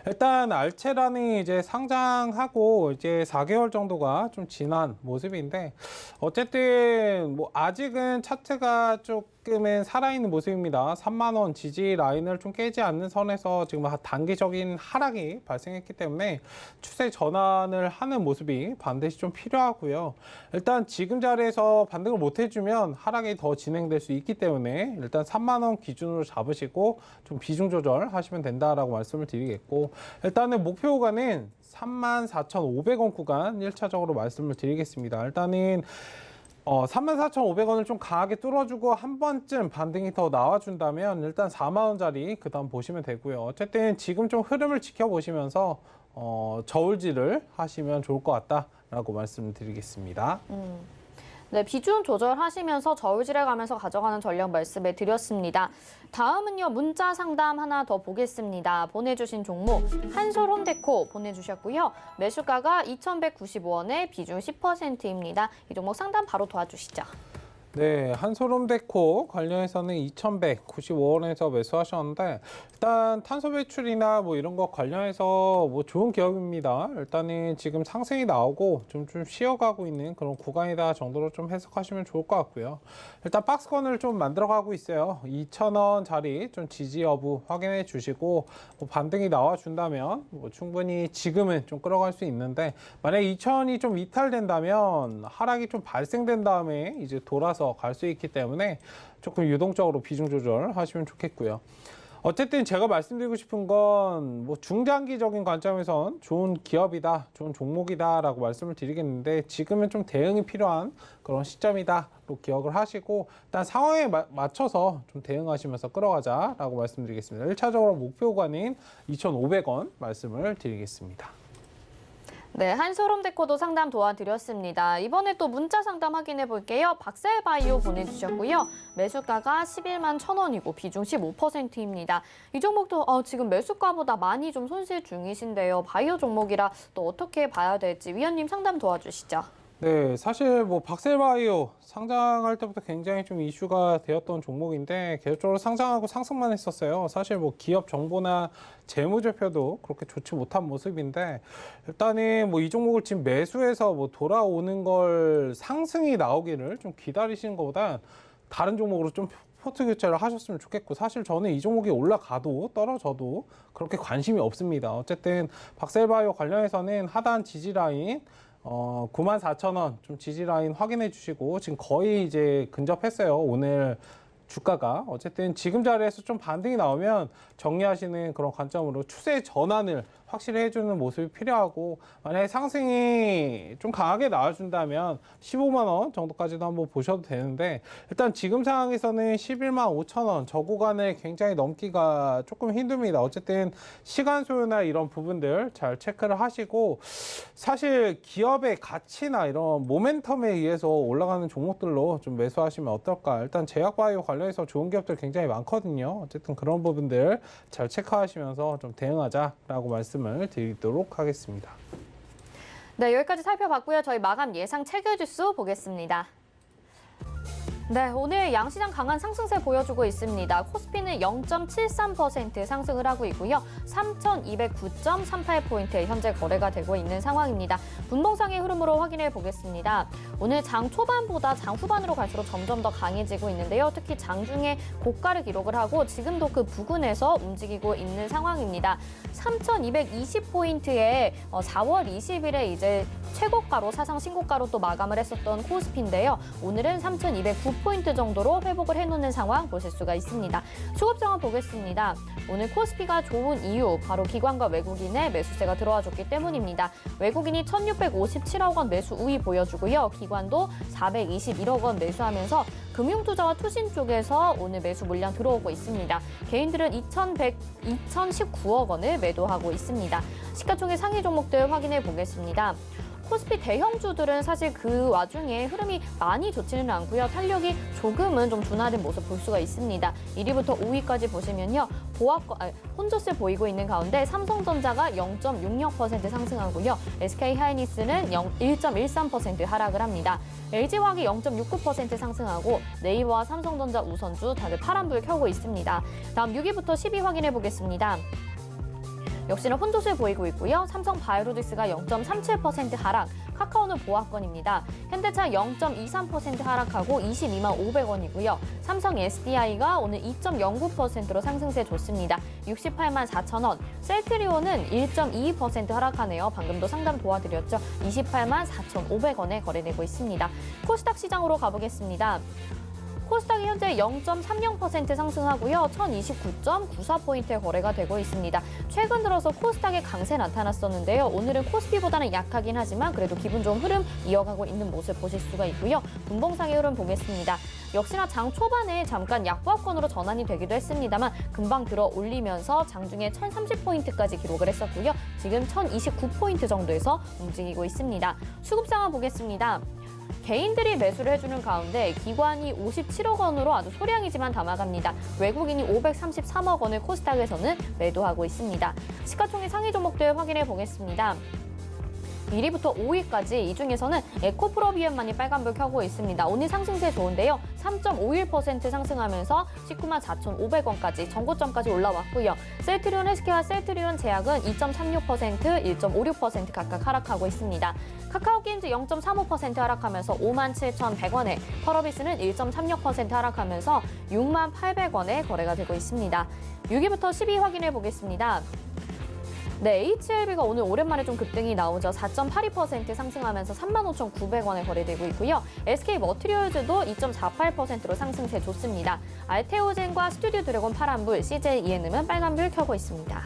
일단 알체라는 이제 상장하고 이제 4개월 정도가 좀 지난 모습인데 어쨌든 뭐 아직은 차트가 조금은 살아있는 모습입니다. 3만 원 지지 라인을 좀 깨지 않는 선에서 지금 단기적인 하락이 발생했기 때문에 추세 전환을 하는 모습이 반드시 좀 필요하고요. 일단 지금 자리에서 반등을 못 해주면 하락이 더 진행될 수 있기 때문에 일단 3만 원 기준으로 잡으시고 좀 비중 조절하시면 된다라고 말씀을 드리겠고, 일단은 목표 구간은 34,500원 구간 1차적으로 말씀을 드리겠습니다. 일단은 34,500원을 좀 강하게 뚫어주고 한 번쯤 반등이 더 나와준다면 일단 4만 원짜리 그 다음 보시면 되고요. 어쨌든 지금 좀 흐름을 지켜보시면서 저울질을 하시면 좋을 것 같다라고 말씀드리겠습니다. 네, 비중 조절하시면서 저울질해 가면서 가져가는 전략 말씀을 드렸습니다. 다음은요, 문자 상담 하나 더 보겠습니다. 보내주신 종목 한솔홈데코 보내주셨고요. 매수가가 2,195원에 비중 10%입니다. 이 종목 상담 바로 도와주시죠. 네, 한솔홈데코 관련해서는 2,195원에서 매수하셨는데 일단 탄소 배출이나 뭐 이런 거 관련해서 뭐 좋은 기업입니다. 일단은 지금 상승이 나오고 좀 쉬어가고 있는 그런 구간이다 정도로 좀 해석하시면 좋을 것 같고요. 일단 박스권을 좀 만들어가고 있어요. 2,000원짜리 좀 지지 여부 확인해 주시고 뭐 반등이 나와준다면 뭐 충분히 지금은 좀 끌어갈 수 있는데 만약에 2,000원이 좀 이탈된다면 하락이 좀 발생된 다음에 이제 돌아서 갈 수 있기 때문에 조금 유동적으로 비중 조절하시면 좋겠고요. 어쨌든 제가 말씀드리고 싶은 건 뭐 중장기적인 관점에선 좋은 기업이다, 좋은 종목이다라고 말씀을 드리겠는데 지금은 좀 대응이 필요한 그런 시점이다로 기억을 하시고 일단 상황에 맞춰서 좀 대응하시면서 끌어가자라고 말씀드리겠습니다. 1차적으로 목표 구간인 2,500원 말씀을 드리겠습니다. 네, 한솔홈데코도 상담 도와드렸습니다. 이번에 또 문자 상담 확인해 볼게요. 박셀바이오 보내주셨고요. 매수가가 11만 1,000원이고 비중 15%입니다. 이 종목도 지금 매수가보다 많이 좀 손실 중이신데요. 바이오 종목이라 또 어떻게 봐야 될지 위원님 상담 도와주시죠. 네, 사실 뭐 박셀바이오 상장할 때부터 굉장히 좀 이슈가 되었던 종목인데 계속적으로 상장하고 상승만 했었어요. 사실 뭐 기업 정보나 재무제표도 그렇게 좋지 못한 모습인데 일단은 뭐 이 종목을 지금 매수해서 뭐 돌아오는 걸 상승이 나오기를 좀 기다리시는 것보다 다른 종목으로 좀 포트 교체를 하셨으면 좋겠고, 사실 저는 이 종목이 올라가도 떨어져도 그렇게 관심이 없습니다. 어쨌든 박셀바이오 관련해서는 하단 지지 라인 94,000원 좀 지지 라인 확인해 주시고 지금 거의 이제 근접했어요. 오늘 주가가 어쨌든 지금 자리에서 좀 반등이 나오면 정리하시는 그런 관점으로 추세 전환을 확실히 해주는 모습이 필요하고, 만약에 상승이 좀 강하게 나와준다면 15만 원 정도까지도 한번 보셔도 되는데 일단 지금 상황에서는 11만 5천 원 저 구간을 굉장히 넘기가 조금 힘듭니다. 어쨌든 시간 소요나 이런 부분들 잘 체크를 하시고, 사실 기업의 가치나 이런 모멘텀에 의해서 올라가는 종목들로 좀 매수하시면 어떨까. 일단 제약바이오 관련해서 좋은 기업들 굉장히 많거든요. 어쨌든 그런 부분들 잘 체크하시면서 좀 대응하자라고 말씀을 드리도록 하겠습니다. 네, 여기까지 살펴봤고요. 저희 마감 예상 체결 주수 보겠습니다. 네, 오늘 양시장 강한 상승세 보여주고 있습니다. 코스피는 0.73% 상승을 하고 있고요. 3,209.38포인트에 현재 거래가 되고 있는 상황입니다. 분봉상의 흐름으로 확인해 보겠습니다. 오늘 장 초반보다 장 후반으로 갈수록 점점 더 강해지고 있는데요. 특히 장중에 고가를 기록을 하고 지금도 그 부근에서 움직이고 있는 상황입니다. 3,220포인트에 4월 20일에 이제 최고가로 사상 신고가로 또 마감을 했었던 코스피인데요. 오늘은 3,209포인트 정도로 회복을 해놓는 상황 보실 수가 있습니다. 수급 상황 보겠습니다. 오늘 코스피가 좋은 이유 바로 기관과 외국인의 매수세가 들어와줬기 때문입니다. 외국인이 1,657억 원 매수 우위 보여주고요. 기관도 421억 원 매수하면서 금융투자와 투신 쪽에서 오늘 매수 물량 들어오고 있습니다. 개인들은 2,019억 원을 매도하고 있습니다. 시가총액 상위 종목들 확인해 보겠습니다. 코스피 대형주들은 사실 그 와중에 흐름이 많이 좋지는 않고요. 탄력이 조금은 좀 둔화된 모습 볼 수가 있습니다. 1위부터 5위까지 보시면요. 혼조세 보이고 있는 가운데 삼성전자가 0.60% 상승하고요. SK하이닉스는 1.13% 하락을 합니다. LG화학이 0.69% 상승하고 네이버와 삼성전자 우선주 다들 파란불 켜고 있습니다. 다음 6위부터 10위 확인해 보겠습니다. 역시나 혼조세 보이고 있고요. 삼성바이오로직스가 0.37% 하락, 카카오는 보합권입니다. 현대차 0.23% 하락하고 22만 500원이고요. 삼성 SDI가 오늘 2.09%로 상승세 좋습니다. 68만 4천 원. 셀트리온은 1.22% 하락하네요. 방금도 상담 도와드렸죠. 28만 4,500원에 거래되고 있습니다. 코스닥 시장으로 가보겠습니다. 코스닥이 현재 0.30% 상승하고요. 1029.94포인트에 거래가 되고 있습니다. 최근 들어서 코스닥에 강세 나타났었는데요. 오늘은 코스피보다는 약하긴 하지만 그래도 기분 좋은 흐름 이어가고 있는 모습 보실 수가 있고요. 분봉상의 흐름 보겠습니다. 역시나 장 초반에 잠깐 약보합권으로 전환이 되기도 했습니다만 금방 들어 올리면서 장중에 1030포인트까지 기록을 했었고요. 지금 1029포인트 정도에서 움직이고 있습니다. 수급 상황 보겠습니다. 개인들이 매수를 해주는 가운데 기관이 57억 원으로 아주 소량이지만 담아갑니다. 외국인이 533억 원을 코스닥에서는 매도하고 있습니다. 시가총액 상위 종목들 확인해 보겠습니다. 1위부터 5위까지 이 중에서는 에코프로비움만이 빨간불 켜고 있습니다. 오늘 상승세 좋은데요. 3.51% 상승하면서 19만 4,500원까지 전고점까지 올라왔고요. 셀트리온 헬스케어와 셀트리온 제약은 2.36%, 1.56% 각각 하락하고 있습니다. 카카오게임즈 0.35% 하락하면서 5만 7,100원에, 펄어비스는 1.36% 하락하면서 6만 800원에 거래가 되고 있습니다. 6위부터 10위 확인해 보겠습니다. 네, HLB가 오늘 오랜만에 좀 급등이 나오죠. 4.82% 상승하면서 35,900원에 거래되고 있고요. SK머티리얼즈도 2.48%로 상승세 좋습니다. 알테오젠과 스튜디오 드래곤 파란불, CJ ENM은 빨간불 켜고 있습니다.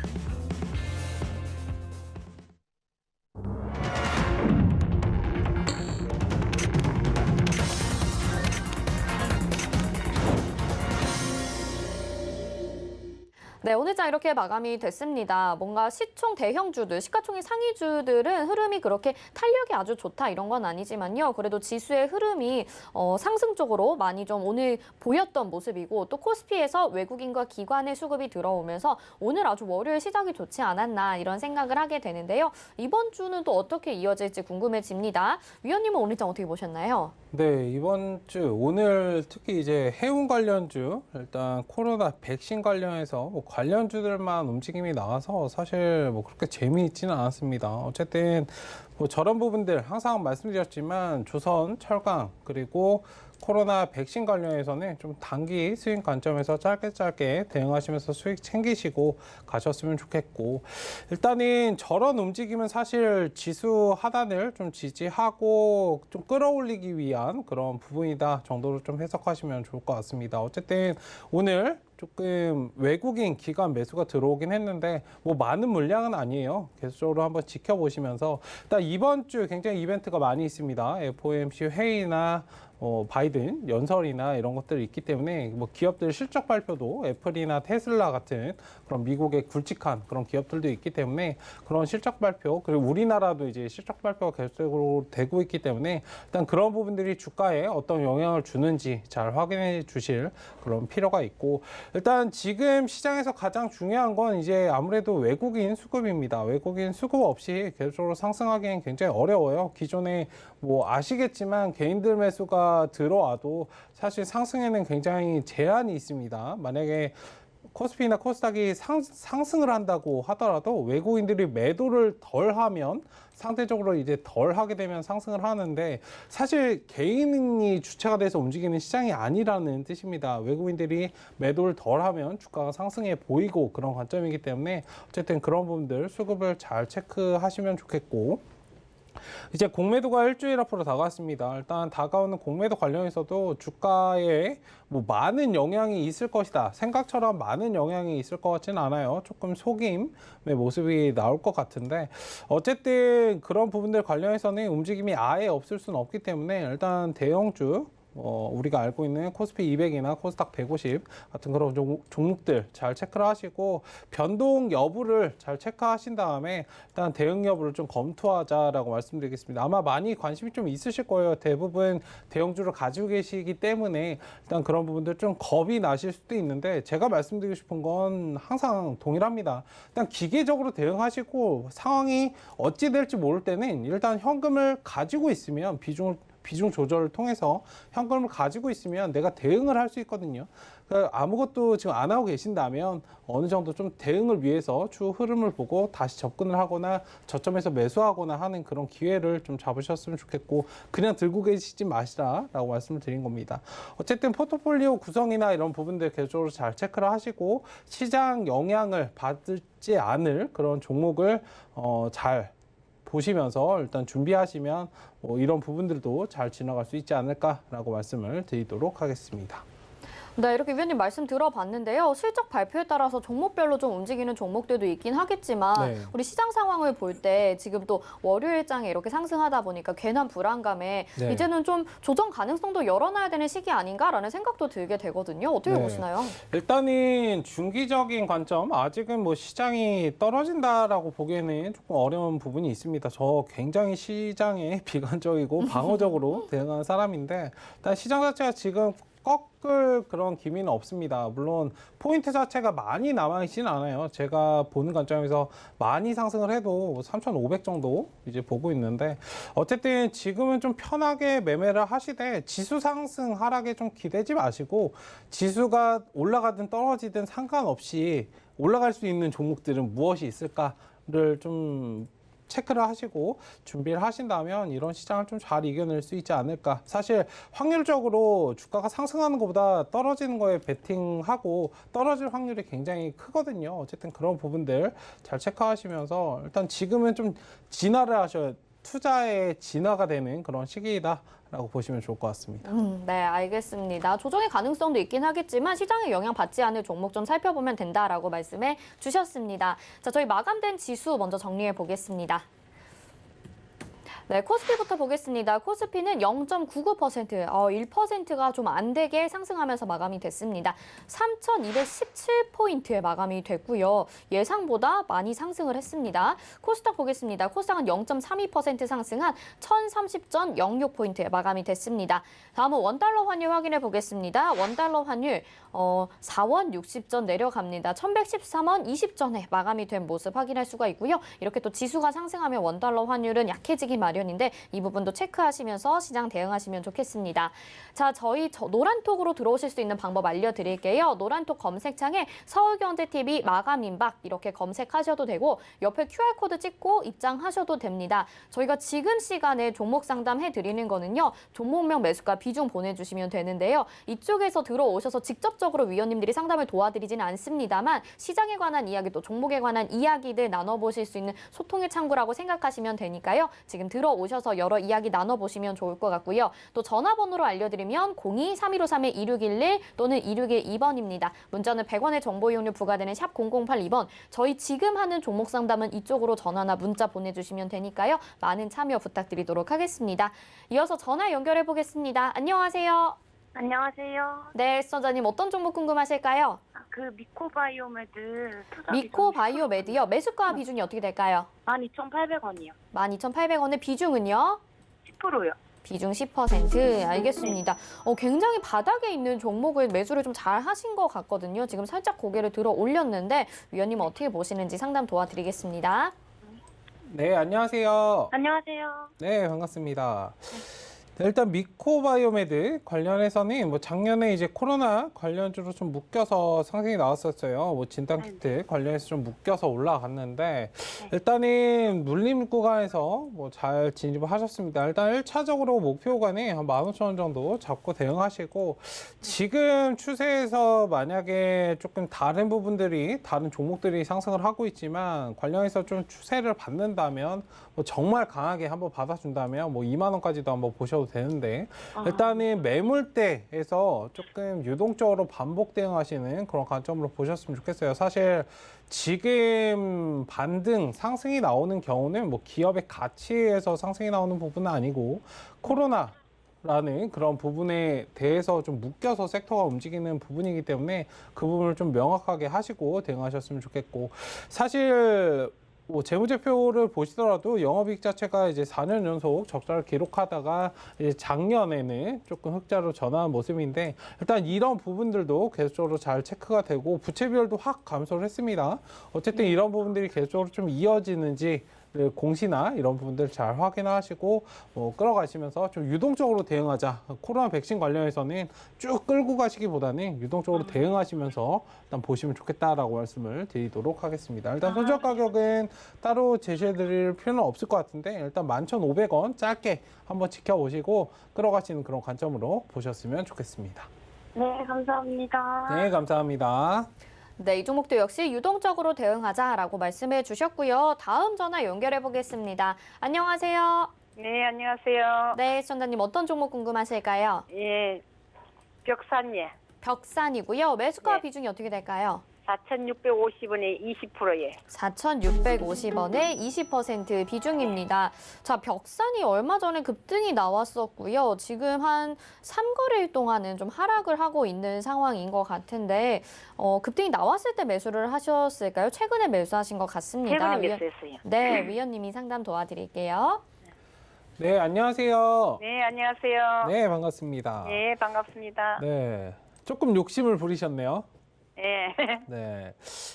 네, 오늘장 이렇게 마감이 됐습니다. 뭔가 시총 대형주들, 시가총액 상위주들은 흐름이 그렇게 탄력이 아주 좋다 이런 건 아니지만요. 그래도 지수의 흐름이 상승 쪽으로 많이 좀 오늘 보였던 모습이고 또 코스피에서 외국인과 기관의 수급이 들어오면서 오늘 아주 월요일 시작이 좋지 않았나 이런 생각을 하게 되는데요. 이번 주는 또 어떻게 이어질지 궁금해집니다. 위원님은 오늘장 어떻게 보셨나요? 네, 이번 주 오늘 특히 이제 해운 관련주 일단 코로나 백신 관련해서 뭐 관련주들만 움직임이 나와서 사실 뭐 그렇게 재미있지는 않았습니다. 어쨌든 뭐 저런 부분들 항상 말씀드렸지만 조선, 철강 그리고 코로나 백신 관련해서는 좀 단기 스윙 관점에서 짧게 대응하시면서 수익 챙기시고 가셨으면 좋겠고, 일단은 저런 움직임은 사실 지수 하단을 좀 지지하고 좀 끌어올리기 위한 그런 부분이다 정도로 좀 해석하시면 좋을 것 같습니다. 어쨌든 오늘 조금 외국인 기관 매수가 들어오긴 했는데 뭐 많은 물량은 아니에요. 계속적으로 한번 지켜보시면서 일단 이번 주 굉장히 이벤트가 많이 있습니다. FOMC 회의나 바이든 연설이나 이런 것들이 있기 때문에 뭐 기업들 실적 발표도 애플이나 테슬라 같은 그런 미국의 굵직한 그런 기업들도 있기 때문에 그런 실적 발표, 그리고 우리나라도 이제 실적 발표가 계속적으로 되고 있기 때문에 일단 그런 부분들이 주가에 어떤 영향을 주는지 잘 확인해 주실 그런 필요가 있고, 일단 지금 시장에서 가장 중요한 건 이제 아무래도 외국인 수급입니다. 외국인 수급 없이 계속적으로 상승하기는 굉장히 어려워요. 기존에 뭐 아시겠지만 개인들 매수가 뉴스가 들어와도 사실 상승에는 굉장히 제한이 있습니다. 만약에 코스피나 코스닥이 상승을 한다고 하더라도 외국인들이 매도를 덜 하면 상대적으로 이제 덜 하게 되면 상승을 하는데 사실 개인이 주체가 돼서 움직이는 시장이 아니라는 뜻입니다. 외국인들이 매도를 덜 하면 주가가 상승해 보이고 그런 관점이기 때문에 어쨌든 그런 부분들 수급을 잘 체크하시면 좋겠고 이제 공매도가 일주일 앞으로 다가왔습니다. 일단 다가오는 공매도 관련해서도 주가에 뭐 많은 영향이 있을 것이다. 생각처럼 많은 영향이 있을 것 같지는 않아요. 조금 속임의 모습이 나올 것 같은데 어쨌든 그런 부분들 관련해서는 움직임이 아예 없을 수는 없기 때문에 일단 대형주 우리가 알고 있는 코스피 200이나 코스닥 150 같은 그런 종목들 잘 체크를 하시고 변동 여부를 잘 체크하신 다음에 일단 대응 여부를 좀 검토하자라고 말씀드리겠습니다. 아마 많이 관심이 좀 있으실 거예요. 대부분 대형주를 가지고 계시기 때문에 일단 그런 부분들 좀 겁이 나실 수도 있는데 제가 말씀드리고 싶은 건 항상 동일합니다. 일단 기계적으로 대응하시고 상황이 어찌 될지 모를 때는 일단 현금을 가지고 있으면 비중 조절을 통해서 현금을 가지고 있으면 내가 대응을 할 수 있거든요. 그러니까 아무것도 지금 안 하고 계신다면 어느 정도 좀 대응을 위해서 추후 흐름을 보고 다시 접근을 하거나 저점에서 매수하거나 하는 그런 기회를 좀 잡으셨으면 좋겠고 그냥 들고 계시지 마시라라고 말씀을 드린 겁니다. 어쨌든 포트폴리오 구성이나 이런 부분들 계속적으로 잘 체크를 하시고 시장 영향을 받지 않을 그런 종목을 잘 보시면서 일단 준비하시면 이런 부분들도 잘 지나갈 수 있지 않을까라고 말씀을 드리도록 하겠습니다. 네, 이렇게 위원님 말씀 들어봤는데요. 실적 발표에 따라서 종목별로 좀 움직이는 종목들도 있긴 하겠지만 네. 우리 시장 상황을 볼 때 지금 또 월요일장에 이렇게 상승하다 보니까 괜한 불안감에 네. 이제는 좀 조정 가능성도 열어놔야 되는 시기 아닌가라는 생각도 들게 되거든요. 어떻게 네. 보시나요? 일단은 중기적인 관점, 아직은 뭐 시장이 떨어진다라고 보기에는 조금 어려운 부분이 있습니다. 저 굉장히 시장에 비관적이고 방어적으로 대응하는 사람인데 일단 시장 자체가 지금 꺾을 그런 기미는 없습니다. 물론 포인트 자체가 많이 남아있지는 않아요. 제가 보는 관점에서 많이 상승을 해도 3,500 정도 이제 보고 있는데 어쨌든 지금은 좀 편하게 매매를 하시되 지수 상승 하락에 좀 기대지 마시고 지수가 올라가든 떨어지든 상관없이 올라갈 수 있는 종목들은 무엇이 있을까를 좀 체크를 하시고 준비를 하신다면 이런 시장을 좀 잘 이겨낼 수 있지 않을까. 사실 확률적으로 주가가 상승하는 것보다 떨어지는 거에 베팅하고 떨어질 확률이 굉장히 크거든요. 어쨌든 그런 부분들 잘 체크하시면서 일단 지금은 좀 진화를 하셔야 투자의 진화가 되는 그런 시기이다라고 보시면 좋을 것 같습니다. 네, 알겠습니다. 조정의 가능성도 있긴 하겠지만 시장에 영향 받지 않을 종목 좀 살펴보면 된다라고 말씀해 주셨습니다. 자, 저희 마감된 지수 먼저 정리해 보겠습니다. 네, 코스피부터 보겠습니다. 코스피는 0.99%, 1%가 좀 안 되게 상승하면서 마감이 됐습니다. 3,217포인트에 마감이 됐고요. 예상보다 많이 상승을 했습니다. 코스닥 보겠습니다. 코스닥은 0.32% 상승한 1,030.06포인트에 마감이 됐습니다. 다음은 원달러 환율 확인해 보겠습니다. 원달러 환율 4원 60전 내려갑니다. 1,113원 20전에 마감이 된 모습 확인할 수가 있고요. 이렇게 또 지수가 상승하면 원달러 환율은 약해지기 마련인데 이 부분도 체크하시면서 시장 대응하시면 좋겠습니다. 자, 저희 노란톡으로 들어오실 수 있는 방법 알려드릴게요. 노란톡 검색창에 서울경제TV 마감임박 이렇게 검색하셔도 되고 옆에 QR코드 찍고 입장하셔도 됩니다. 저희가 지금 시간에 종목 상담해드리는 거는요. 종목명 매수가 비중 보내주시면 되는데요. 이쪽에서 들어오셔서 직접적으로 위원님들이 상담을 도와드리지는 않습니다만 시장에 관한 이야기 또 종목에 관한 이야기들 나눠보실 수 있는 소통의 창구라고 생각하시면 되니까요. 지금 들어오셔서 여러 이야기 나눠보시면 좋을 것 같고요. 또 전화번호로 알려드리면 02-3153-2611 또는 2612번입니다. 문자는 100원의 정보 이용료 부과되는 샵 0082번. 저희 지금 하는 종목 상담은 이쪽으로 전화나 문자 보내주시면 되니까요. 많은 참여 부탁드리도록 하겠습니다. 이어서 전화 연결해 보겠습니다. 안녕하세요. 안녕하세요. 네, 시청자님 어떤 종목 궁금하실까요? 그 미코바이오메드 투자 미코바이오메드요. 매수가 비중이 어떻게 될까요? 12,800원이요. 12,800원의 비중은요? 10%요. 비중 10%. 알겠습니다. 굉장히 바닥에 있는 종목을 매수를 좀 잘 하신 것 같거든요. 지금 살짝 고개를 들어 올렸는데 위원님 어떻게 보시는지 상담 도와드리겠습니다. 네, 안녕하세요. 안녕하세요. 네, 반갑습니다. 일단 미코바이오메드 관련해서는 뭐 작년에 이제 코로나 관련주로 좀 묶여서 상승이 나왔었어요. 뭐 진단키트 관련해서 좀 묶여서 올라갔는데 일단은 눌림 구간에서 뭐 잘 진입을 하셨습니다. 일단 1차적으로 목표 구간이 한 15,000원 정도 잡고 대응하시고 지금 추세에서 만약에 조금 다른 부분들이 다른 종목들이 상승을 하고 있지만 관련해서 좀 추세를 받는다면 뭐 정말 강하게 한번 받아준다면 뭐 2만 원까지도 한번 보셔도 되는데 일단은 매물대에서 조금 유동적으로 반복 대응하시는 그런 관점으로 보셨으면 좋겠어요. 사실 지금 반등 상승이 나오는 경우는 뭐 기업의 가치에서 상승이 나오는 부분은 아니고 코로나라는 그런 부분에 대해서 좀 묶여서 섹터가 움직이는 부분이기 때문에 그 부분을 좀 명확하게 하시고 대응하셨으면 좋겠고 사실 뭐 재무제표를 보시더라도 영업이익 자체가 이제 4년 연속 적자를 기록하다가 이제 작년에는 조금 흑자로 전환한 모습인데 일단 이런 부분들도 계속적으로 잘 체크가 되고 부채 비율도 확 감소를 했습니다. 어쨌든 이런 부분들이 계속적으로 좀 이어지는지 공시나 이런 부분들 잘 확인하시고 뭐 끌어가시면서 좀 유동적으로 대응하자. 코로나 백신 관련해서는 쭉 끌고 가시기보다는 유동적으로 대응하시면서 일단 보시면 좋겠다라고 말씀을 드리도록 하겠습니다. 일단 손절 가격은 따로 제시해드릴 필요는 없을 것 같은데 일단 11,500원 짧게 한번 지켜보시고 끌어가시는 그런 관점으로 보셨으면 좋겠습니다. 네, 감사합니다. 네, 감사합니다. 네, 이 종목도 역시 유동적으로 대응하자라고 말씀해 주셨고요. 다음 전화 연결해 보겠습니다. 안녕하세요. 네, 안녕하세요. 네, 시청자님 어떤 종목 궁금하실까요? 예, 벽산예. 벽산이고요. 매수가 네. 비중이 어떻게 될까요? 4,650원에 20%예. 4,650원에 20% 비중입니다. 자, 벽산이 얼마 전에 급등이 나왔었고요. 지금 한 3거래일 동안은 좀 하락을 하고 있는 상황인 것 같은데 급등이 나왔을 때 매수를 하셨을까요? 최근에 매수하신 것 같습니다. 최근에 매수했어요. 네, 위원님이 상담 도와드릴게요. 네, 안녕하세요. 네, 안녕하세요. 네, 반갑습니다. 네, 반갑습니다. 네, 조금 욕심을 부리셨네요. 예. 네,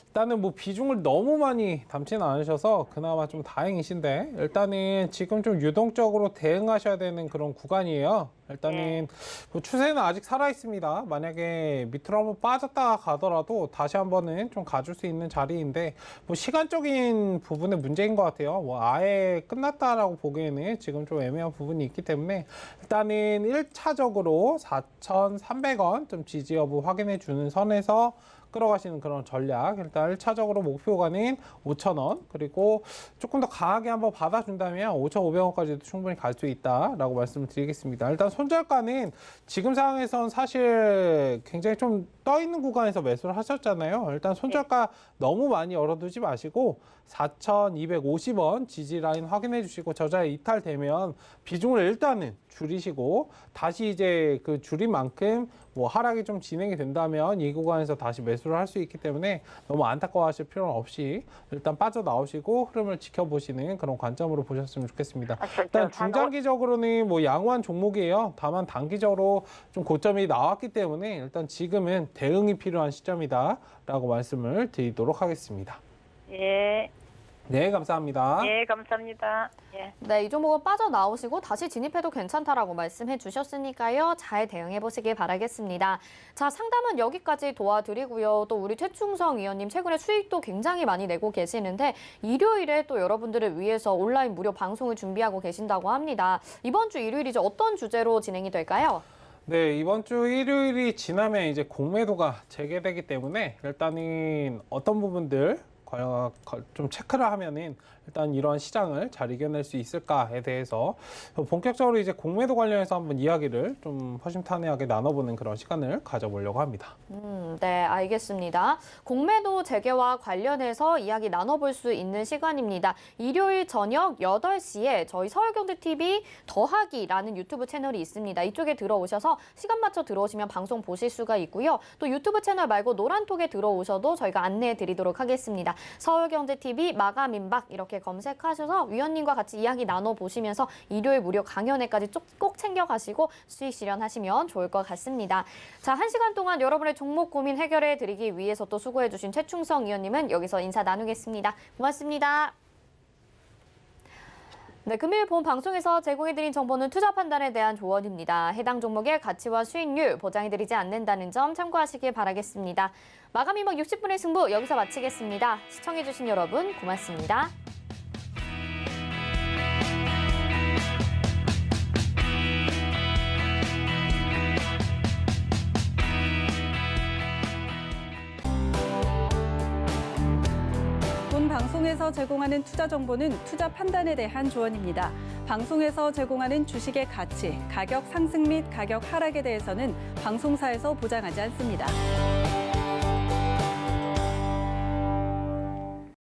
일단은 뭐 비중을 너무 많이 담지는 않으셔서 그나마 좀 다행이신데 일단은 지금 좀 유동적으로 대응하셔야 되는 그런 구간이에요. 일단은 뭐 추세는 아직 살아 있습니다. 만약에 밑으로 한번 빠졌다가 가더라도 다시 한번은 좀 가줄 수 있는 자리인데 뭐 시간적인 부분의 문제인 것 같아요. 뭐 아예 끝났다라고 보기에는 지금 좀 애매한 부분이 있기 때문에 일단은 1차적으로 4,300원 좀 지지 여부 확인해 주는 선에서 끌어가시는 그런 전략. 일단 1차적으로 목표가는 5,000원 그리고 조금 더 강하게 한번 받아준다면 5,500원까지도 충분히 갈 수 있다라고 말씀을 드리겠습니다. 일단 손절가는 지금 상황에선 사실 굉장히 좀 떠 있는 구간에서 매수를 하셨잖아요. 일단 손절가 너무 많이 열어두지 마시고 4,250원 지지 라인 확인해 주시고 저자에 이탈되면 비중을 일단은 줄이시고 다시 이제 그 줄인 만큼 뭐 하락이 좀 진행이 된다면 이 구간에서 다시 매수를 할 수 있기 때문에 너무 안타까워하실 필요는 없이 일단 빠져나오시고 흐름을 지켜보시는 그런 관점으로 보셨으면 좋겠습니다. 일단 중장기적으로는 뭐 양호한 종목이에요. 다만 단기적으로 좀 고점이 나왔기 때문에 일단 지금은 대응이 필요한 시점이다라고 말씀을 드리도록 하겠습니다. 예. 네, 감사합니다. 예, 감사합니다. 예. 네, 이 종목은 빠져나오시고 다시 진입해도 괜찮다라고 말씀해 주셨으니까요. 잘 대응해 보시길 바라겠습니다. 자, 상담은 여기까지 도와드리고요. 또 우리 최충성 위원님 최근에 수익도 굉장히 많이 내고 계시는데 일요일에 또 여러분들을 위해서 온라인 무료 방송을 준비하고 계신다고 합니다. 이번 주 일요일이죠. 어떤 주제로 진행이 될까요? 네, 이번 주 일요일이 지나면 이제 공매도가 재개되기 때문에 일단은 어떤 부분들 좀 체크를 하면은 일단 이러한 시장을 잘 이겨낼 수 있을까에 대해서 본격적으로 이제 공매도 관련해서 한번 이야기를 좀 허심탄회하게 나눠보는 그런 시간을 가져보려고 합니다. 네, 알겠습니다. 공매도 재개와 관련해서 이야기 나눠볼 수 있는 시간입니다. 일요일 저녁 8시에 저희 서울경제TV 더하기라는 유튜브 채널이 있습니다. 이쪽에 들어오셔서 시간 맞춰 들어오시면 방송 보실 수가 있고요. 또 유튜브 채널 말고 노란톡에 들어오셔도 저희가 안내해 드리도록 하겠습니다. 서울경제TV 마감임박 이렇게 검색하셔서 위원님과 같이 이야기 나눠보시면서 일요일 무료 강연회까지 꼭 챙겨가시고 수익 실현하시면 좋을 것 같습니다. 자, 1시간 동안 여러분의 종목 고민 해결해 드리기 위해서 또 수고해주신 최충성 위원님은 여기서 인사 나누겠습니다. 고맙습니다. 네, 금일 본 방송에서 제공해드린 정보는 투자 판단에 대한 조언입니다. 해당 종목의 가치와 수익률 보장해드리지 않는다는 점 참고하시길 바라겠습니다. 마감 이막 60분의 승부 여기서 마치겠습니다. 시청해주신 여러분 고맙습니다. 본 방송에서 제공하는 투자 정보는 투자 판단에 대한 조언입니다. 방송에서 제공하는 주식의 가치, 가격 상승 및 가격 하락에 대해서는 방송사에서 보장하지 않습니다.